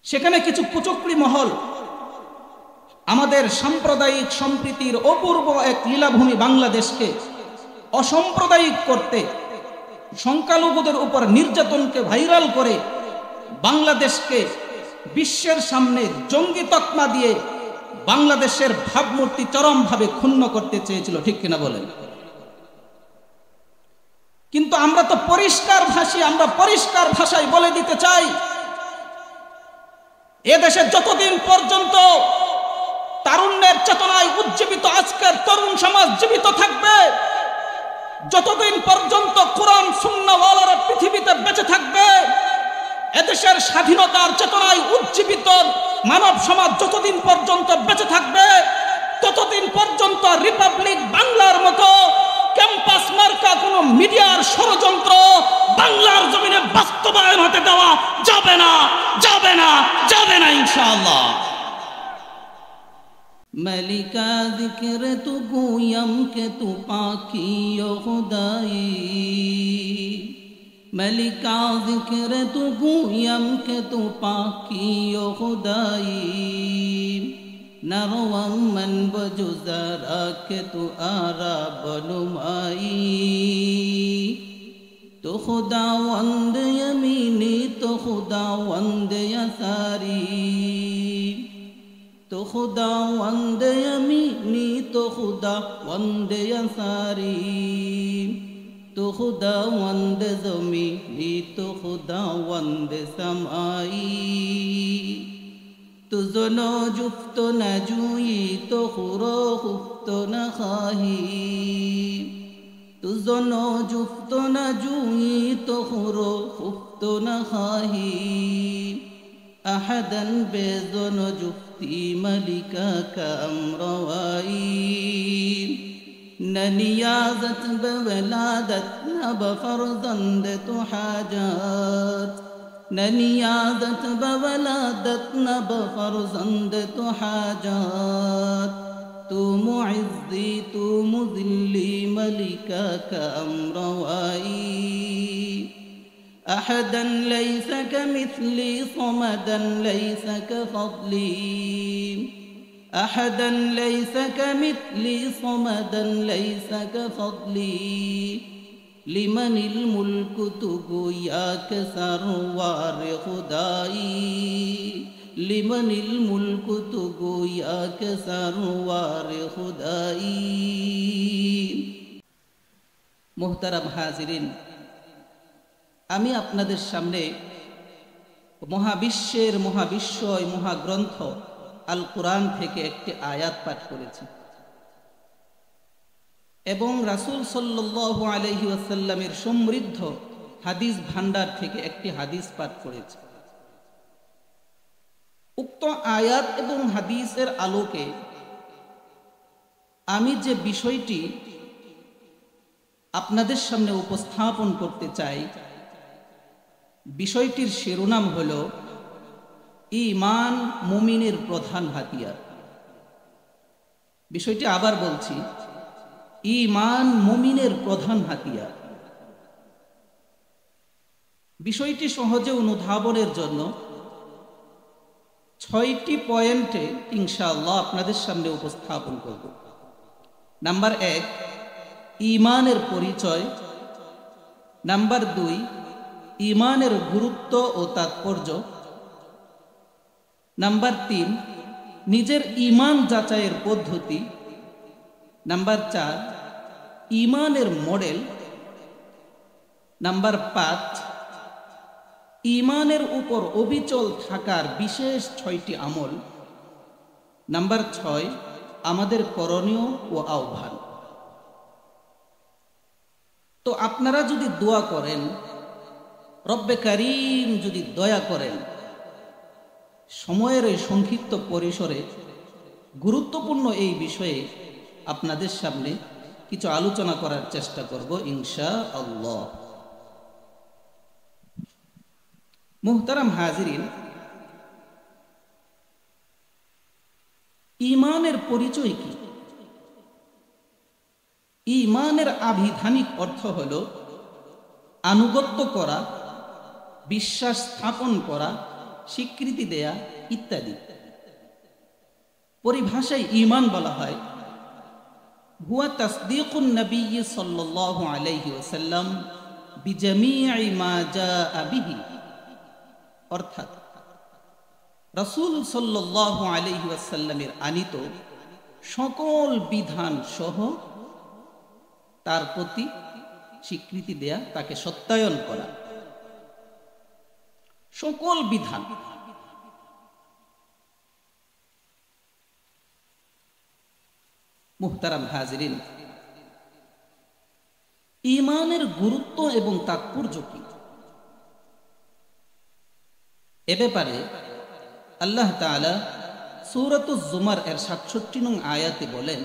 সেখানে কিছু কুচক্রী মহল আমাদের সাম্প্রদায়িক সম্প্রীতির অপূর্ব এক লীলাভূমি বাংলাদেশকে অসাম্প্রদায়িক করতে, সংখ্যালঘুদের উপর নির্যাতনকে ভাইরাল করে বাংলাদেশকে বিশ্বের সামনে জঙ্গি তকমা দিয়ে বাংলাদেশের ভাবমূর্তি চরমভাবে ক্ষুণ্ণ করতে চেয়েছিল, ঠিক কিনা বলেন? কিন্তু আমরা তো পরিষ্কার ভাষী, আমরা পরিষ্কার ভাষায় বলে দিতে চাই, এদেশে যতদিন পর্যন্ত তারুণ্যের চেতনায় উজ্জীবিত আজকের তরুণ সমাজ জীবিত থাকবে, যতদিন পর্যন্ত কোরআন সুন্নাহওয়ালারা পৃথিবীতে বেঁচে থাকবে, এদেশের স্বাধীনতার চেতনায় উজ্জীবিত মানব সমাজ যতদিন পর্যন্ত বেঁচে থাকবে, ততদিন পর্যন্ত রিপাবলিক বাংলার মতো ক্যাম্পাস মার্কা কোন মিডিয়ার ষড়যন্ত্র বাংলার জমিনে বাস্তবায়ন হতে দেওয়া যাবে না, যাবে না, যাবে না ইনশাআল্লাহ। मलिका जिक्र तू गोयम के तू पाकी यो खुदाई, मलिका जिक्र तू गोयम के तू पाकी यो खुदाई, नरवम मन बजुजरा के तू आरा बनुमाई, तो खुदा वंद यमीनी तो खुदा वंद यसारी, तो खुदा वंद यमीनी तो खुदा वंद यसारी, तो खुदा वंद ज़मीनी तो खुदा वंद समाई, तुझो न जुफ्त न जुई तो खुरो खुफ्त न खाही, तुझो न जुफ्त न जुई तो खुरो खुफ्त न खाही, أحدا بيزن جفتي ملكا كأمرواي، ننيازت بولادتنا بفرزندت حاجات، ننيازت بولادتنا بفرزندت حاجات، تو معزي تو مذلي ملكا كأمرواي، أحدا ليس كمثلي صمدا ليس كفضلي، أحدا ليس كمثلي صمدا ليس كفضلي، لمن الملك تقوياك سروار خدائي، لمن الملك تقوياك سروار خدائي। মুহতারাম হাজিরিন, আমি আপনাদের সামনে মহাবিশ্বের মহাবিশ্বয় মহাগ্রন্থ আল কোরআন থেকে একটি আয়াত পাঠ করেছি এবং রাসূল সাল্লাল্লাহু আলাইহি ওয়াসাল্লামের সমৃদ্ধ হাদিস ভান্ডার থেকে একটি হাদিস পাঠ করেছি। উক্ত আয়াত এবং হাদিসের আলোকে আমি যে বিষয়টি আপনাদের সামনে উপস্থাপন করতে চাই, বিষয়টির শিরোনাম হল ঈমান মুমিনের প্রধান হাতিয়ার। বিষয়টি আবার বলছি, ঈমান মুমিনের প্রধান হাতিয়ার। বিষয়টি সহজে অনুধাবনের জন্য 6টি পয়েন্টে ইনশাআল্লাহ আপনাদের সামনে উপস্থাপন করব। নাম্বার 1, ঈমানের পরিচয়। নাম্বার 2, ঈমানের গুরুত্ব ও তাৎপর্য। নাম্বার 3, নিজের ঈমান যাচাইয়ের পদ্ধতি। নাম্বার 4, ঈমানের মডেল। নাম্বার 5, ঈমানের উপর অবিচল থাকার বিশেষ 6টি আমল। নাম্বার 6, আমাদের করণীয় ও আহ্বান। তো আপনারা যদি দোয়া করেন, রব্বে কারীম যদি দয়া করেন, সময়ের এই সংক্ষিপ্ত পরিসরে গুরুত্বপূর্ণ এই বিষয়ে আপনাদের সামনে কিছু আলোচনা করার চেষ্টা করব ইনশাআল্লাহ। মুহতারাম হাজিরিন, ঈমানের পরিচয় কি? ঈমানের আবিধানিক অর্থ হল আনুগত্য করা, বিশ্বাস স্থাপন করা, স্বীকৃতি দেয়া ইত্যাদি। পরিভাষায় ঈমান বলা হয় হুয়া তাসদীকুন নবী সাল্লাল্লাহু আলাইহি ওয়াসাল্লাম বিজামিই মা জাআ বিহি, অর্থাৎ রাসূল সাল্লাল্লাহু আলাইহি ওয়াসাল্লামের আনিত সকল বিধান সহ তার প্রতি স্বীকৃতি দেয়া, তাকে সত্যায়ন করা। সকল বিধান, মুহতারাম হাজিরিন, ঈমানের গুরুত্ব এবং তাৎপর্য কি এ ব্যাপারে আল্লাহ তাআলা সূরাতুজ জুমার এর ৬৭ নং আয়াতে বলেন,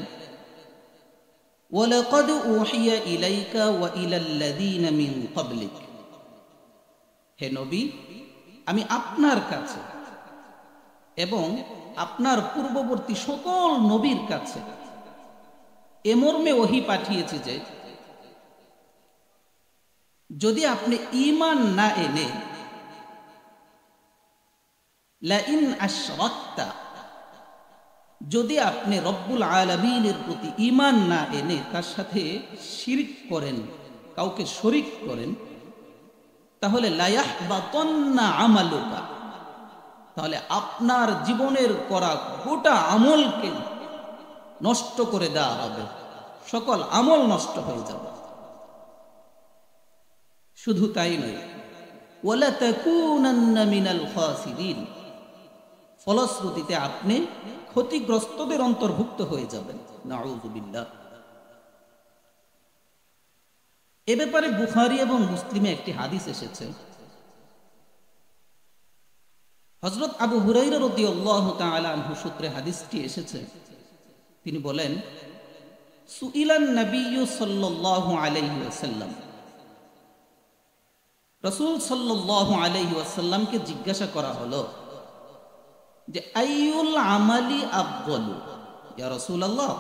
ওয়ালাকাদ উহিয়া ইলাইকা ওয়া ইলাল্লাযীনা মিন ক্বাবলিক, হে নবী, আমি আপনার কাছে এবং আপনার পূর্ববর্তী সকল নবীর কাছে এ মর্মে ওহী পাঠিয়েছি যে যদি আপনি ঈমান না এনে লাইন আশরাকতা, যদি আপনি রব্বুল আলামিনের প্রতি ঈমান না এনে তার সাথে শিরক করেন, কাউকে শরীক করেন, তাহলে লা ইয়াহবাতান্না আমালুকা, তাহলে আপনার জীবনের করা গোটা আমলকে নষ্ট করে দেওয়া হবে, সকল আমল নষ্ট হয়ে যাবে। শুধু তাই নয়, ওয়ালা তাকুনান্না মিনাল খাসিরিন, ফলশ্রুতিতে আপনি ক্ষতিগ্রস্তদের অন্তর্ভুক্ত হয়ে যাবেন। নাউযুবিল্লাহ। এ ব্যাপারে বুখারী এবং মুসলিমে একটি হাদিস এসেছে। হযরত আবু হুরায়রা রাদিয়াল্লাহু তাআলা আনহু সূত্রে হাদিসটি এসেছে। তিনি বলেন, সুইলান নবিয়্যু সাল্লাল্লাহু আলাইহি ওয়াসাল্লাম, রাসূল সাল্লাল্লাহু আলাইহি ওয়াসাল্লামকে জিজ্ঞাসা করা হলো যে আইয়ুল আমালি আফদলু, ইয়া রাসূলুল্লাহ,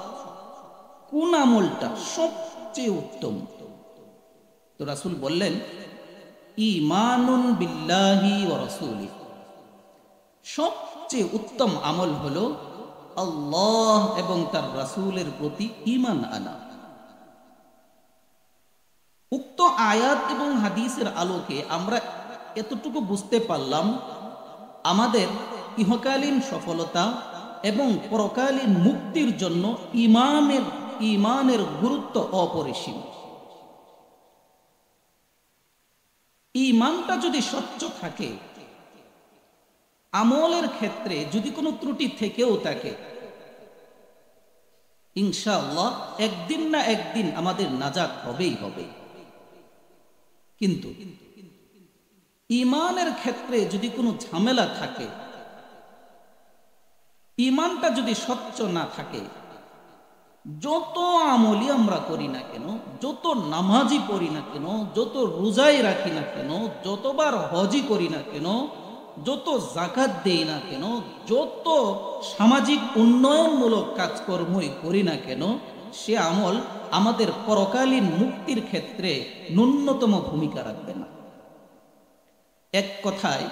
কোন আমলটা সবচেয়ে উত্তম? তো রাসূল বললেন, ঈমানুন বিল্লাহি ওয়া রাসূলিহি, সবচেয়ে উত্তম আমল হলো আল্লাহ এবং তার রাসূলের প্রতি ঈমান আনা। উক্ত আয়াত এবং হাদিসের আলোকে আমরা এতটুকু বুঝতে পারলাম, আমাদের ইহকালীন সফলতা এবং পরকালীন মুক্তির জন্য ঈমানের গুরুত্ব অপরিসীম। ঈমানটা যদি স্বচ্ছ থাকে, আমলের ক্ষেত্রে যদি কোনো ত্রুটি থেকেও থাকে, ইনশাআল্লাহ একদিন না একদিন আমাদের নাজাত হবেই হবে। কিন্তু ঈমানের ক্ষেত্রে যদি কোনো ঝামেলা থাকে, ঈমানটা যদি স্বচ্ছ না থাকে, যত আমলই আমরা করি না কেন, যত নামাজি পড়ি না কেন, যত রোজাই রাখি না কেন, যতবার হজই করি না কেন, যত যাকাত দেই না কেন, যত সামাজিক উন্নয়নমূলক কাজকর্মই করি না কেন, সে আমল আমাদের পরকালীন মুক্তির ক্ষেত্রে ন্যূনতম ভূমিকা রাখবে না। এক কথায়,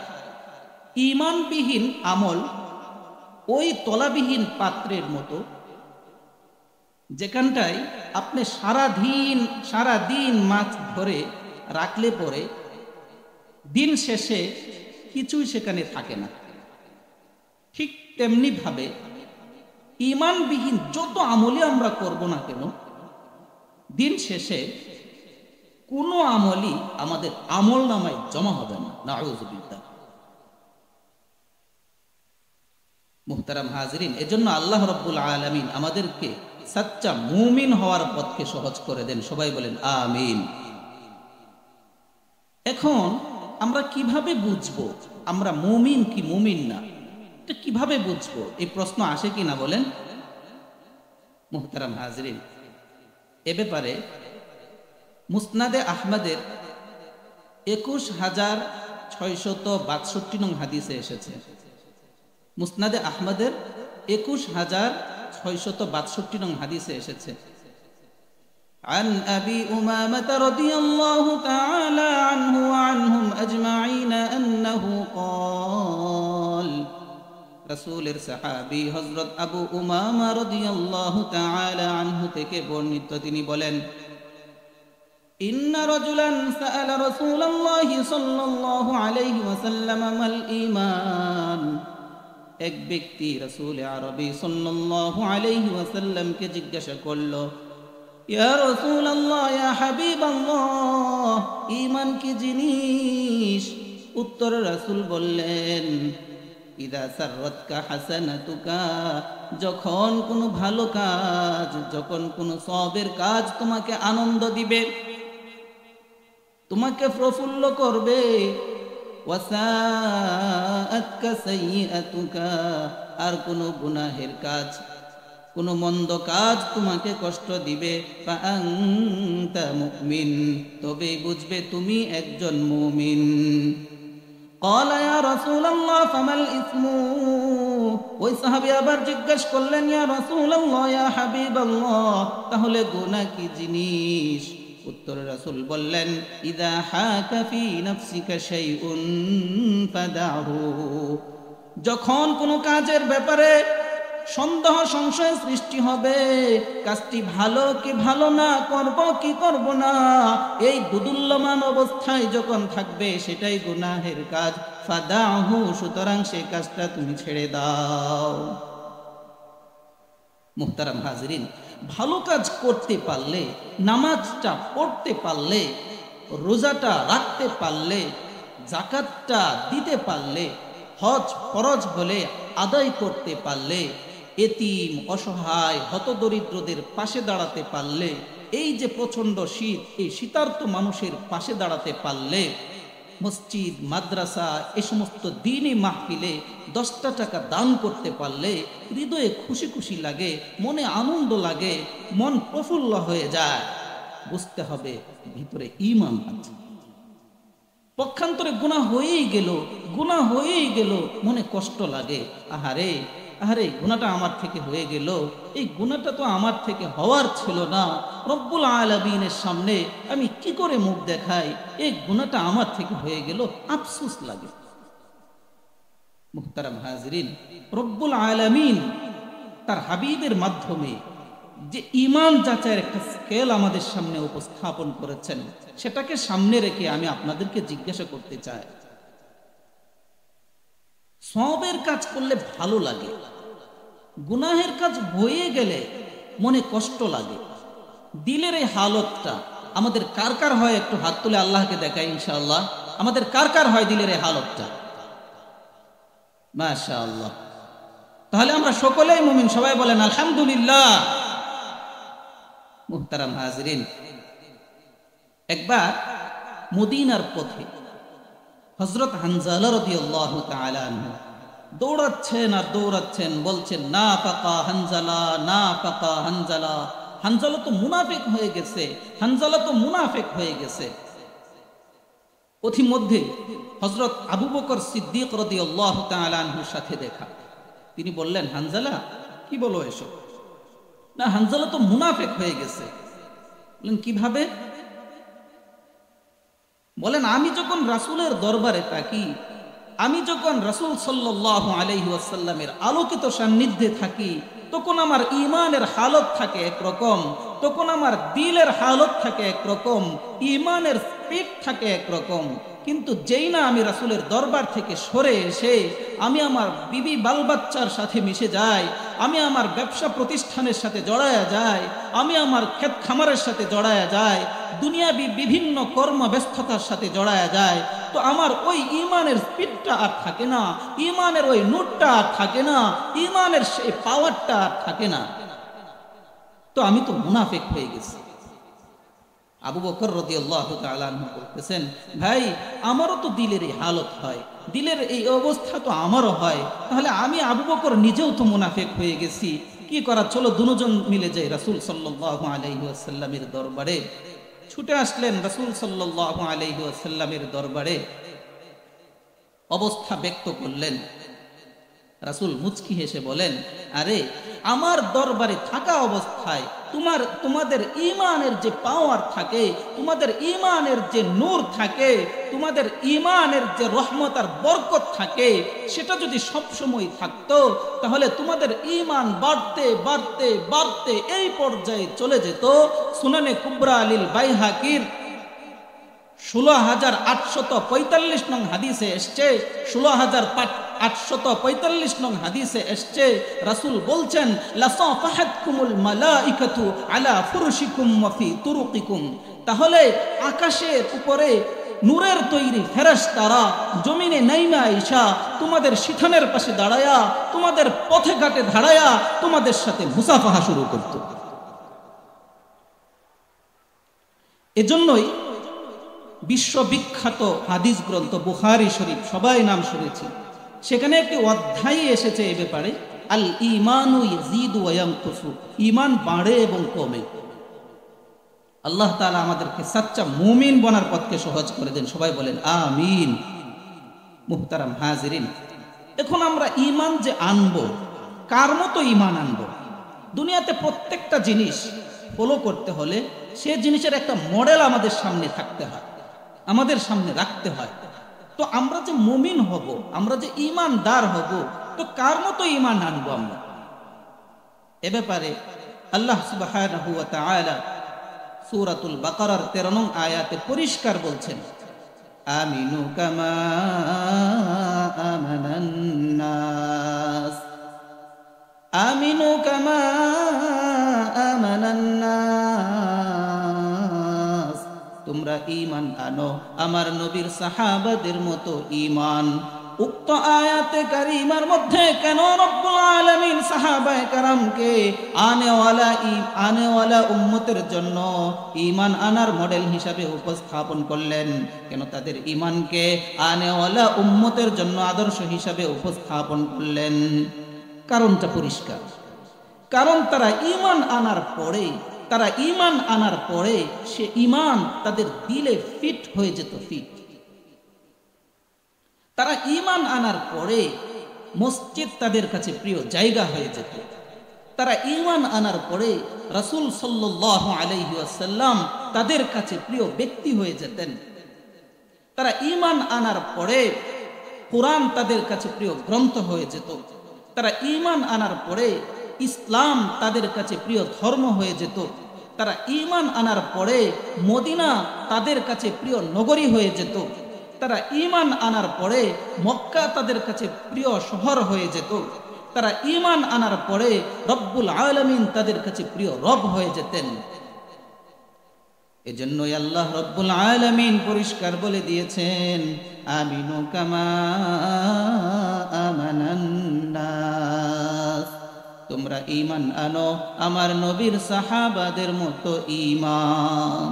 ঈমানবিহীন আমল ওই তলাবিহীন পাত্রের মতো, যেখানটায় আপনি সারাদিন মাছ ধরে রাখলে পরে দিন শেষে কিছুই সেখানে থাকে না। ঠিক তেমনি ভাবে ঈমানবিহীন যত আমলই আমরা করব না কেন, দিন শেষে কোনো আমলই আমাদের আমল নামায় জমা হবে না। নাউযুবিল্লাহ। মুহতারাম হাজিরিন, এজন্য আল্লাহ রাব্বুল আলামিন আমাদেরকে সচ্চা মুমিন হওয়ার পথকে সহজ করে দেন। সবাই বলেন আমিন। এখন আমরা কিভাবে বুঝবো আমরা মুমিন কি মুমিন না? এটা কিভাবে বুঝবো? এই প্রশ্ন আসে কি না বলেন? মুহতারাম হাজিরিন, এ ব্যাপারে মুসনাদে আহমদের ২১,৬৬২ নং হাদিসে এসেছে। মুসনাদে আহমদের ২১,৬৬২ নং হাদিসে এসেছে। عن أبي أمامة رضي الله تعالى عنه وعنهم أجمعين أنه قال রাসূলের সাহাবী হযরত আবু উমামা রাদিয়াল্লাহু তাআলা আনহু থেকে বর্ণিত, তিনি বলেন, ইন্না রাজুলান সাআলা রাসূলুল্লাহি সাল্লাল্লাহু আলাইহি ওয়াসাল্লাম মাল ঈমান। এক ব্যক্তি রাসূল আরবী সাল্লাল্লাহু আলাইহি ওয়াসাল্লামকে জিজ্ঞাসা করল, ইয়া রাসূলুল্লাহ, ইয়া হাবিবাল্লাহ, ঈমান কি জিনিস? উত্তরে রাসূল বললেন, ইদা সাররাতকা হাসানাতুকা, যখন কোনো ভালো কাজ, যখন কোনো সওয়াবের কাজ তোমাকে আনন্দ দিবে, তোমাকে প্রফুল্ল করবে, ওয়াসাআতকা সাইয়্যাতুকা, আর কোনো গুনাহের কাজ, কোনো মন্দ কাজ তোমাকে কষ্ট দিবে, ফাআনতা মুমিন, তবে বুঝবে তুমি একজন মুমিন। قال يا رسول الله فما الإثم, ওই সাহাবী আবার জিজ্ঞাসা করলেন, ইয়া রাসূলুল্লাহ, ইয়া হাবিবাল্লাহ, তাহলে গুনাহ কি জিনিস? উত্তরে রাসূল বললেন, ইযা হাকা ফি নাফসিকা শাইউন ফাদাহু, যখন কোনো কাজের ব্যাপারে সন্দেহ সংশয় সৃষ্টি হবে, কাজটি ভালো কি ভালো না, করব কি করব না, এই দুদুল্যমান অবস্থায় যখন থাকবে, সেটাই গুনাহের কাজ। ফাদাহু, সুতরাং সেই কাজটা তুমি ছেড়ে দাও। মুহতারাম হাজরিন, ভালো কাজ করতে পারলে, নামাজটা পড়তে পারলে, রোজাটা রাখতে পারলে, যাকাতটা দিতে পারলে, হজ ফরজ হলে আদায় করতে পারলে, এতিম অসহায় হতদরিদ্রদের পাশে দাঁড়াতে পারলে, এই যে প্রচণ্ড শীত, এই শীতার্ত মানুষের পাশে দাঁড়াতে পারলে, মসজিদ মাদ্রাসা এ সমস্ত দ্বীনি মাহফিলে 10টা টাকা দান করতে পারলে হৃদয়ে খুশি খুশি লাগে, মনে আনন্দ লাগে, মন প্রফুল্ল হয়ে যায়। বুঝতে হবে ভিতরে ঈমান আছে। পক্ষান্তরে গুনাহ হয়েই গেল, মনে কষ্ট লাগে, আহারে আহারে গুনাহটা আমার থেকে হয়ে গেল, এই গুনাহটা তো আমার থেকে হওয়ার ছিল না, রব্বুল আলামিনের সামনে আমি কি করে মুখ দেখাই, এই গুনাহটা আমার থেকে হয়ে গেল, আফসোস লাগে। মুহতারাম হাজরিন, রব্বুল আলামিন তার হাবিবের মাধ্যমে যে ঈমান যাচাইয়ের একটা স্কেল আমাদের সামনে উপস্থাপন করেছেন, সেটাকে সামনে রেখে আমি আপনাদেরকে জিজ্ঞাসা করতে চাই, সওয়াবের কাজ করলে ভালো লাগে, গুনাহের কাজ হয়ে গেলে মনে কষ্ট লাগে, দিলের এই হালতটা আমাদের কার কার হয়? একটু হাত তুলে আল্লাহকে দেখাই ইনশাআল্লাহ। আমাদের কার কার হয় দিলের এই হালতটা? মাশাআল্লাহ। তাহলে আমরা সকলেই মুমিন, সবাই বলেন আলহামদুলিল্লাহ। মুহতারাম হাজরিন, একবার মদিনার পথে হযরত হানজালা রাদিয়াল্লাহু তাআলা আনহু দৌড়াচ্ছেন আর দৌড়াচ্ছেন, বলছেন নাফাকা হানজালা, নাফাকা হানজালা, হানজালা তো মুনাফিক হয়ে গেছে, হানজালা তো মুনাফিক হয়ে গেছে। পথিমধ্যে হযরত আবু বকর সিদ্দিক রাদিয়াল্লাহু তাআলা আনহুর সাথে দেখা। তিনি বললেন, হানজালা কি বলো এসব? না, হানজালা তো মুনাফিক হয়ে গেছে। বলেন কিভাবে? বলেন, আমি যখন রাসূলের দরবারে থাকি, আমি যখন রাসূল সাল্লাল্লাহু আলাইহি ওয়াসাল্লামের আলোকিত সান্নিধ্যে থাকি, তখন আমার ঈমানের হালত থাকে একরকম, তখন আমার দিলের হালত থাকে একরকম, ঈমানের স্পিড থাকে একরকম। কিন্তু যেই না আমি রাসূলের দরবার থেকে সরে এসে আমি আমার বিবি বাল বাচ্চার সাথে মিশে যাই, আমি আমার ব্যবসা প্রতিষ্ঠানের সাথে জড়ায়া যাই, আমি আমার ক্ষেত খামারের সাথে জড়ায়া যাই, দুনিয়াবি বিভিন্ন কর্মব্যস্ততার সাথে জড়ায়া যায়, তো আমার ওই ঈমানের স্পিডটা আর থাকে না, ঈমানের ওই নূরটা আর থাকে না, ঈমানের সেই পাওয়ারটা আর থাকে না, তো আমি তো মুনাফিক হয়ে গেছি। আবু বকর রাদিয়াল্লাহু তাআলা আনহু বলতেছেন, ভাই আমারও তো দিলের এই হালত হয়, দিলের এই অবস্থা তো আমারও হয়, তাহলে আমি আবু বকর নিজেও তো মুনাফিক হয়ে গেছি, কি করা, চলো দুজন মিলে যাই রাসূল সাল্লাল্লাহু আলাইহি ওয়াসাল্লামের দরবারে। ছুটে আসলেন রাসূল সাল্লাল্লাহু আলাইহি ওয়াসাল্লামের দরবারে, অবস্থা ব্যক্ত করলেন। রাসূল মুচকি হেসে বলেন, আরে আমার দরবারে থাকা অবস্থায় তোমাদের ঈমানের যে পাওয়ার থাকে, তোমাদের ঈমানের যে নূর থাকে, তোমাদের ঈমানের যে রহমত আর বরকত থাকে, সেটা যদি সব সময় থাকতো তাহলে তোমাদের ঈমান বাড়তে বাড়তে বাড়তে এই পর্যায়ে চলে যেত। সুনানে কুবরা আলিল বাইহাকির 16,845 নং হাদিসে এসছে, 16,845 নং হাদিসে এসছে, রাসূল বলছেন, লাসাফাহাতকুমুল মালাইকাতু আলা ফুরুশিকুম ওয়া ফি তুরুকিকুম। তাহলে আকাশের উপরে নূরের তৈরি ফেরেশতারা জমিনে নাইমা আইসা তোমাদের সিথানের পাশে দাঁড়ায়া, তোমাদের পথে ঘাটে দাঁড়ায়া তোমাদের সাথে মুসাফাহা শুরু করত। এজন্যই বিশ্ববিখ্যাত হাদিস গ্রন্থ বুখারী শরীফ সবাই নাম শুনেছি, সেখানে একটি অধ্যায় এসেছে এ ব্যাপারে, আল ঈমানু ইয়াজিদু ওয়া ইয়ানকুসু, ঈমান বাড়ে এবং কমে। আল্লাহ তাআলা আমাদেরকে সাচ্চা মুমিন বনার পথকে সহজ করে দেন, সবাই বলেন আমিন। মুহতারাম হাজিরিন, এখন আমরা ঈমান যে আনবো, কার মতো ঈমান আনবো? দুনিয়াতে প্রত্যেকটা জিনিস ফলো করতে হলে সে জিনিসের একটা মডেল আমাদের সামনে থাকতে হয়, আমাদের সামনে রাখতে হয়। তো আমরা যে মুমিন হব, আমরা যে ঈমানদার হব, তো কার মতো ঈমান আনবো আমরা? এ ব্যাপারে আল্লাহ সুবহানাহু ওয়া তাআলা সূরাতুল বাকারার 13 নং আয়াতে পরিষ্কার বলছেন, আমিনু কামা আমানান নাস, আমিনু কামা আমানান নাস, তোমরা ঈমান আনো আমার নবীর সাহাবাদের মতো ঈমান। উক্ত আয়াতে কারিমার মধ্যে কেন রব্বুল আলামিন সাহাবায়ে কেরামকে আনেওয়ালা উম্মতের জন্য ঈমান আনার মডেল হিসাবে উপস্থাপন করলেন? কেন তাদের ঈমানকে আনেওয়ালা উম্মতের জন্য আদর্শ হিসাবে উপস্থাপন করলেন? কারণটা পরিষ্কার, কারণ তারা ঈমান আনার পরে সে ঈমান তাদের দিলে ফিট হয়ে যেত, ফিট। তারা ঈমান আনার পরে মসজিদ তাদের কাছে প্রিয় জায়গা হয়ে যেত। তারা ঈমান আনার পরে রাসূল সাল্লাল্লাহু আলাইহি ওয়াসাল্লাম তাদের কাছে প্রিয় ব্যক্তি হয়ে যেতেন। তারা ঈমান আনার পরে কোরআন তাদের কাছে প্রিয় গ্রন্থ হয়ে যেত। তারা ঈমান আনার পরে ইসলাম তাদের কাছে প্রিয় ধর্ম হয়ে যেত। তারা ঈমান আনার পরে মদিনা তাদের কাছে প্রিয় নগরী হয়ে যেত। তারা ঈমান আনার পরে মক্কা তাদের কাছে প্রিয় শহর হয়ে যেত। তারা ঈমান আনার পরে রব্বুল আলামিন তাদের কাছে প্রিয় রব হয়ে যেতেন। এজন্যই আল্লাহ রব্বুল আলামিন পরিষ্কার বলে দিয়েছেন, আমিনু কামা আমানান নাস, তোমরা ঈমান আনো আমার নবীর সাহাবাদের মতো ঈমান।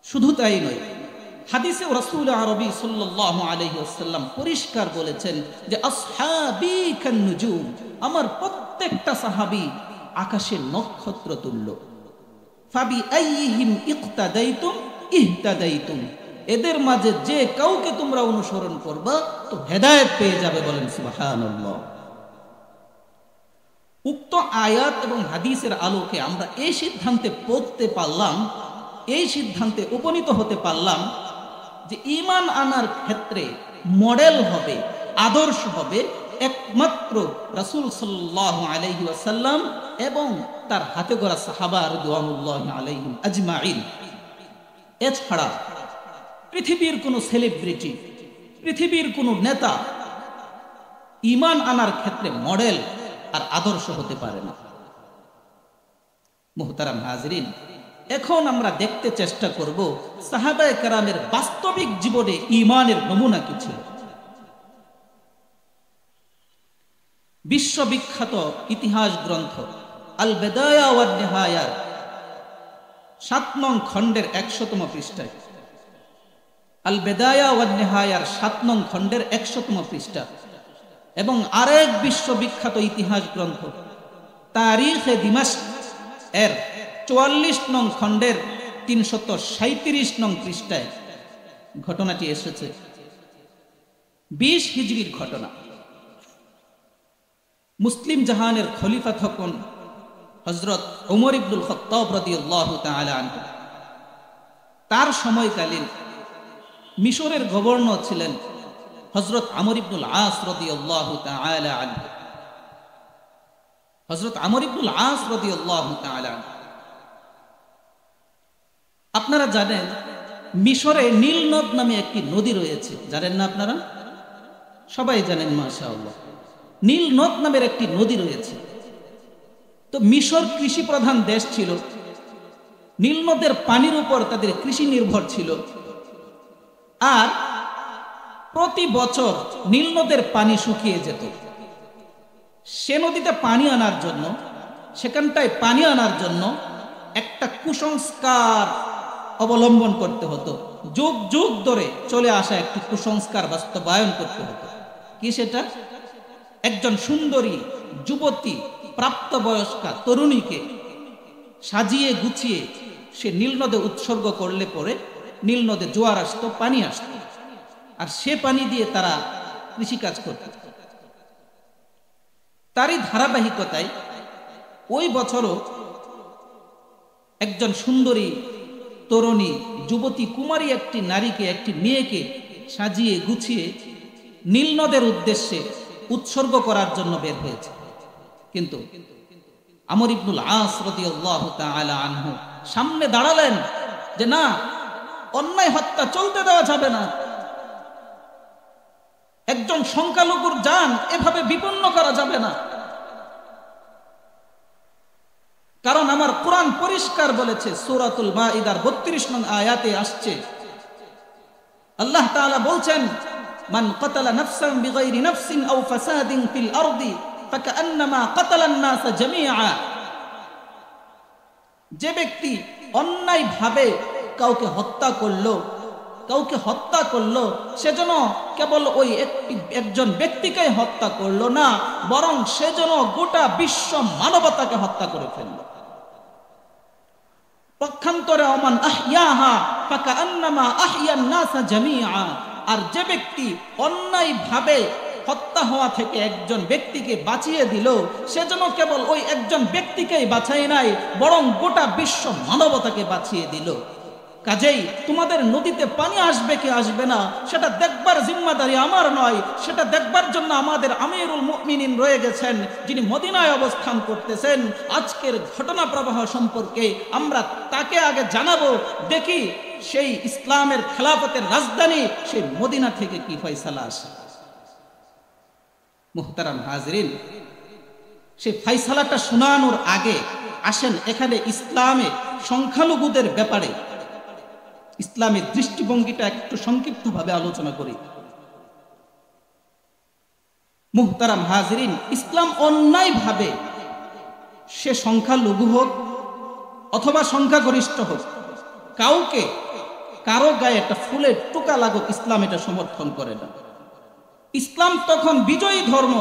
শুধু তাই নয়, হাদিসে রাসূল আরবি সাল্লাল্লাহু আলাইহি ওয়াসাল্লাম পরিষ্কার বলেছেন যে আসহাবী কান নুজুম, আমার প্রত্যেকটা সাহাবী আকাশের নক্ষত্র তুল্য। ফাবি আইয়িহিম ইক্তাদাইতুম ইহতাদাইতুম, এদের মাঝে যে কাউকে তোমরা অনুসরণ করবা তো হেদায়েত পেয়ে যাবে, বলেন সুবহানাল্লাহ। উক্ত আয়াত এবং হাদিসের আলোকে আমরা এই সিদ্ধান্তে পৌঁছতে পারলাম, এই সিদ্ধান্তে উপনীত হতে পারলাম যে ঈমান আনার ক্ষেত্রে মডেল হবে, আদর্শ হবে একমাত্র রাসূল সাল্লাল্লাহু আলাইহি ওয়াসাল্লাম এবং তার হাতে গড়া সাহাবা রাদিয়াল্লাহু আলাইহিম আজমাইন। এছাড়া পৃথিবীর কোনো সেলিব্রিটি, পৃথিবীর কোনো নেতা ঈমান আনার ক্ষেত্রে মডেল আর আদর্শ হতে পারে না। মুহতারাম হাজিরিন, এখন আমরা দেখতে চেষ্টা করব সাহাবায়ে কেরামের বাস্তবিক জীবনে ঈমানের নমুনা কি ছিল। বিশ্ববিখ্যাত ইতিহাস গ্রন্থ আল বিদায়া ওয়ান নিহায়া 7 নং খণ্ডের 100তম পৃষ্ঠায়, আল বিদায়া ওয়ান নিহায়ার 7 নং খণ্ডের 100তম পৃষ্ঠা, এবং আরেক বিশ্ববিখ্যাত ইতিহাস গ্রন্থ তারিখে দিমাশক এর 44 নং খণ্ডের 337 নং পৃষ্ঠায় ঘটনাটি এসেছে। 20 হিজরির ঘটনা। মুসলিম জাহানের খলিফা তখন হযরত ওমর ইবনুল খাত্তাব রাদিয়াল্লাহু তাআলা আনহু। তার সময়কালীন মিশরের গভর্নর ছিলেন হযরত আমর ইবনুল আস রাদিয়াল্লাহু তাআলা আনহু। হযরত আমর ইবনুল আস রাদিয়াল্লাহু তাআলা আনহু, আপনারা জানেন মিশরে নীল নদ নামে একটি নদী রয়েছে, জানেন না আপনারা? সবাই জানেন মাশাআল্লাহ। নীল নদ নামের একটি নদী রয়েছে। তো মিশর কৃষি প্রধান দেশ ছিল, নীল নদের পানির উপর তাদের কৃষি নির্ভর ছিল। আর প্রতি বছর নীল নদের পানি শুকিয়ে যেত। সে নদীতে পানি আনার জন্য, সেখানটায় পানি আনার জন্য একটা কুসংস্কার অবলম্বন করতে হতো। যুগ যুগ ধরে চলে আসা একটি কুসংস্কার বাস্তবায়ন করতে হতো। কি সেটা? একজন সুন্দরী যুবতী প্রাপ্তবয়স্কা তরুণীকে সাজিয়ে গুছিয়ে সে নীল নদে উৎসর্গ করলে পরে নীল নদে জোয়ার আসতো, পানি আসতো, আর সে পানি দিয়ে তারা কৃষিকাজ করত। তারই ধারাবাহিকতায় ওই বছরও একজন সুন্দরী তরুণী যুবতী কুমারী একটি নারীকে, একটি মেয়েকে সাজিয়ে গুছিয়ে নীল নদের উদ্দেশ্যে উৎসর্গ করার জন্য বের হয়েছে। কিন্তু আমর ইবনুল আস রাদিয়াল্লাহু তাআলা আনহু সামনে দাঁড়ালেন যে না, অন্যায় হত্যা চলতে দেওয়া যাবে না, একজন সংখ্যালঘুর জান এভাবে বিপন্ন করা যাবে না। কারণ আমার কোরআন পরিষ্কার বলেছে, সূরাতুল মাইদার ৩২ নং আয়াতে আসছে, আল্লাহ তাআলা বলছেন, মান কাতালা নাফসান বিগাইরি নাফসিন আও ফাসাদিন ফিল আরদি ফাকান্নামা কাতালান নাস জামিআ। যে ব্যক্তি অন্যায়ভাবে কাউকে হত্যা করলো, সেজন্য কেবল ওই একজন ব্যক্তিকে হত্যা করলো না, বরং সেজন্য গোটা বিশ্ব মানবতাকে হত্যা করে ফেলল। পক্ষান্তরে ওমান আহইয়াহা ফাকান্নামা আহইয়ান নাস জামিআ। আর যে ব্যক্তি অন্যায়ভাবে হত্যা হওয়া থেকে একজন ব্যক্তিকে বাঁচিয়ে দিল, সেজন্য কেবল ওই একজন ব্যক্তিকেই বাঁচায় নাই, বরং গোটা বিশ্ব মানবতাকে বাঁচিয়ে দিল। কাজেই তোমাদের নদীতে পানি আসবে কি আসবে না সেটা দেখবার জিম্মাদারি আমার নয়, সেটা দেখবার জন্য আমাদের আমিরুল মুমিনিন রয়ে গেছেন, যিনি মদিনায় অবস্থান করতেছেন। আজকের ঘটনা প্রবাহ সম্পর্কে আমরা তাকে আগে জানাবো, দেখি সেই ইসলামের খেলাফতের রাজধানী সেই মদিনা থেকে কি ফয়সালা আসে। মুহতারাম হাজরিন, সেই ফয়সালাটা শোনানোর আগে আসেন এখানে ইসলামে সংখ্যালঘুদের ব্যাপারে ইসলামের দৃষ্টিভঙ্গিটা একটু সংক্ষিপ্তভাবে আলোচনা করি। মুহতারাম হাজরিন, ইসলাম অন্যায়ভাবে, সে সংখ্যালঘু হোক অথবা সংখ্যাগরিষ্ঠ হোক, কারো গায়ে একটা ফুলের টোকা লাগুক, ইসলাম এটা সমর্থন করে না। ইসলাম তখন বিজয়ী ধর্ম।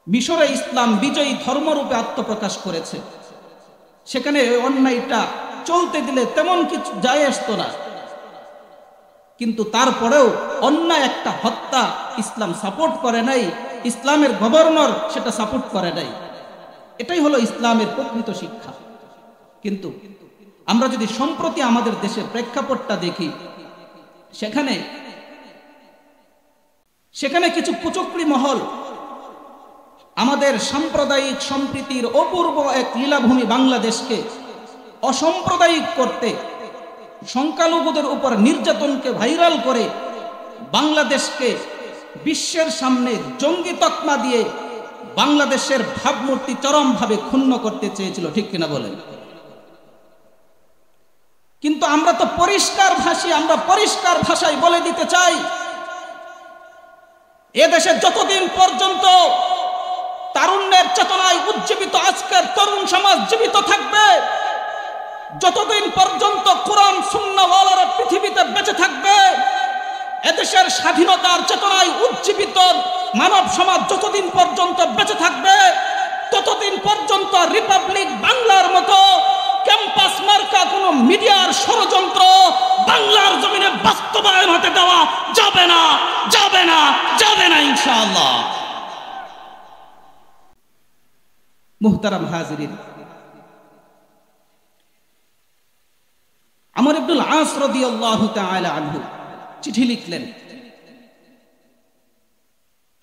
মিশরে ইসলাম বিজয়ী ধর্মরূপে আত্মপ্রকাশ করেছে। সেখানে অন্যায়টা চলতে দিলে তেমন কিছু যায় আসতো না, কিন্তু তারপরেও অন্যায় একটা হত্যা ইসলাম সাপোর্ট করে নাই, ইসলামের গভর্নর সেটা সাপোর্ট করে নাই। এটাই হলো ইসলামের প্রকৃত শিক্ষা। কিন্তু আমরা যদি সম্প্রতি আমাদের দেশের প্রেক্ষাপটটা দেখি, সেখানে কিছু কুচক্রী মহল আমাদের সাম্প্রদায়িক সম্প্রীতির অপূর্ব এক লীলাভূমি বাংলাদেশকে অসাম্প্রদায়িক করতে, সংখ্যালঘুদের উপর নির্যাতনকে ভাইরাল করে বাংলাদেশকে বিশ্বের সামনে জঙ্গি তকমা দিয়ে বাংলাদেশের ভাবমূর্তি চরমভাবে ক্ষুণ্ণ করতে চেয়েছিল, ঠিক কিনা বলেন? কিন্তু আমরা তো পরিষ্কার ভাষী, আমরা পরিষ্কার ভাষায় বলে দিতে চাই, এদেশে যতদিন পর্যন্ত তারুণ্যের চেতনায় উজ্জীবিত আজকের তরুণ সমাজ জীবিত থাকবে, যতদিন পর্যন্ত কোরআন সুন্নাহওয়ালারা পৃথিবীতে বেঁচে থাকবে, এদেশের স্বাধীনতার চেতনায় উজ্জীবিত মানব সমাজ যতদিন পর্যন্ত বেঁচে থাকবে, ততদিন পর্যন্ত রিপাবলিক বাংলার মতো ক্যাম্পাস মার্কা কোন মিডিয়ার ষড়যন্ত্র বাংলার জমিনে বাস্তবায়ন হতে দেওয়া যাবে না, যাবে না, যাবে না ইনশাআল্লাহ। মুহতারাম হাজিরিন, আমর ইবনুল আস রাদিয়াল্লাহু তাআলা আনহু চিঠি লিখলেন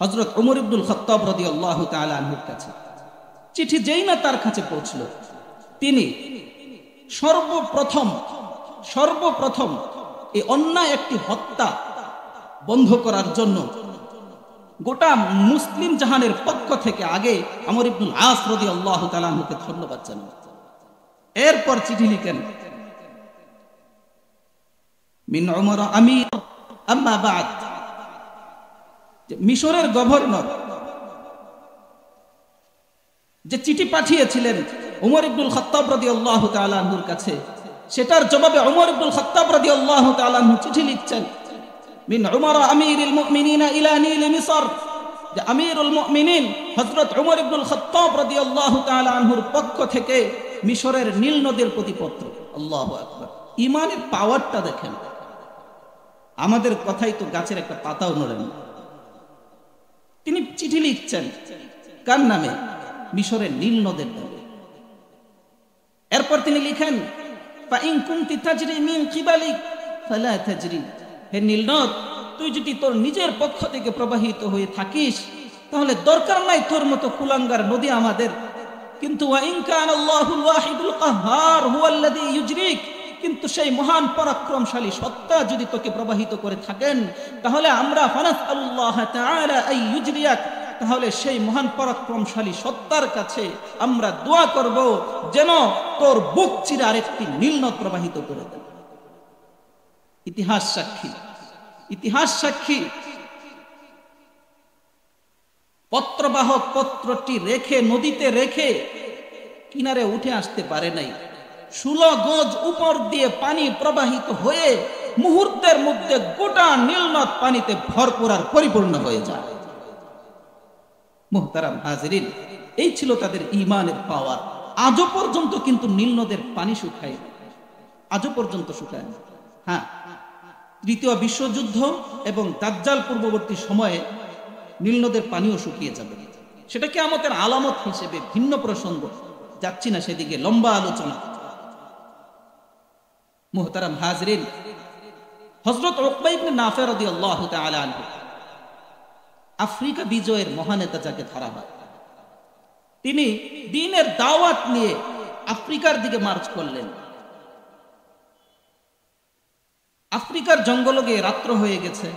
হযরত ওমর ইবনুল খাত্তাব রাদিয়াল্লাহু তাআলা আনহুর কাছে। চিঠি যেই না তার কাছে পৌঁছলো, তিনি সর্বপ্রথম এই অন্যায় একটি হত্যা বন্ধ করার জন্য গোটা মুসলিম জাহানের পক্ষ থেকে আগে আমর ইবনুল আস রাদিয়াল্লাহু তাআলা আনহুকে ধন্যবাদ জানান। এরপর চিঠি লিখেন, মিন উমর আমির আম্মা বাদ, মিশরের গভর্নর যে চিঠি পাঠিয়েছিলেন উমর ইবনুল খাত্তাব রাদিয়াল্লাহু তাআলা আনহুর কাছে, সেটার জবাবে উমর ইবনুল খাত্তাব রাদিয়াল্লাহু তাআলা আনহু চিঠি লিখছেন, মিন উমর আমিরুল মুমিনিন ইলা নীল মিসর, যে আমিরুল মুমিনিন হযরত উমর ইবনুল খাত্তাব রাদিয়াল্লাহু তাআলা আনহুর পক্ষ থেকে মিশরের নীল নদের প্রতি পত্র। আল্লাহু আকবার! ঈমানের পাওয়ারটা দেখেন। আমাদের কথাই তো গাছের একটা পাতাও নড়ে না। তিনি চিঠি লিখছেন কার নামে? মিশরের নীল নদের নামে। এরপর তিনি লিখেন, ফাইন কুনতি তাজরি মিন কিবালিক ফালা তাজরি, হে নীল নদ, তুই যদি তোর নিজের পক্ষ থেকে প্রবাহিত হয়ে থাকিস তাহলে দরকার নাই তোর মতো কুলাঙ্গার নদী আমাদের। কিন্তু ওয়াইন কান আল্লাহুল ওয়াহিদুল কাহ্হার হুয়াল্লাযী ইউজরিক, কিন্তু সেই মহান পরাক্রমশালী সত্তা যদি তোকে প্রবাহিত করে থাকেন তাহলে আমরা ফানাসআলুল্লাহ তাআলা আই ইউজরিয়াক, তাহলে সেই মহান পরাক্রমশালী সত্তার কাছে আমরা দোয়া করব যেন তোর বুক চিরে আরেকটি নীল নদ প্রবাহিত করে দেন। ইতিহাস সাক্ষী পত্রবাহক পত্রটি রেখে নদীতে রেখে কিনারে উঠে আসতে পারে নাই। 16 গজ উপর দিয়ে পানি প্রবাহিত হয়ে মুহূর্তের মধ্যে গোটা নীলনদ পানিতে ভরপুর আর পরিপূর্ণ হয়ে যায়। মুহতারাম হাজিরিন, এই ছিল তাদের ঈমানের পাওয়ার। আজও পর্যন্ত কিন্তু নীলনদের পানি শুকায়, আজও পর্যন্ত শুকায় না। হ্যাঁ, তৃতীয় বিশ্বযুদ্ধ এবং দাজ্জাল পূর্ববর্তী সময়ে নীলনদের পানিও শুকিয়ে যাবে, সেটা কিয়ামতের আলামত হিসেবে ভিন্ন প্রসঙ্গ, যাচ্ছি না সেদিকে, লম্বা আলোচনা। মুহতারাম হাজরিন, হযরত উকবা ইবনে নাফি রাদিয়াল্লাহু তাআলা আনহু আফ্রিকা বিজয়ের মহানেতা যাকে ধরা হয়, তিনি দ্বীনের দাওয়াত নিয়ে আফ্রিকার দিকে মার্চ করলেন। আফ্রিকার জঙ্গলে গিয়ে রাত্র হয়ে গেছে,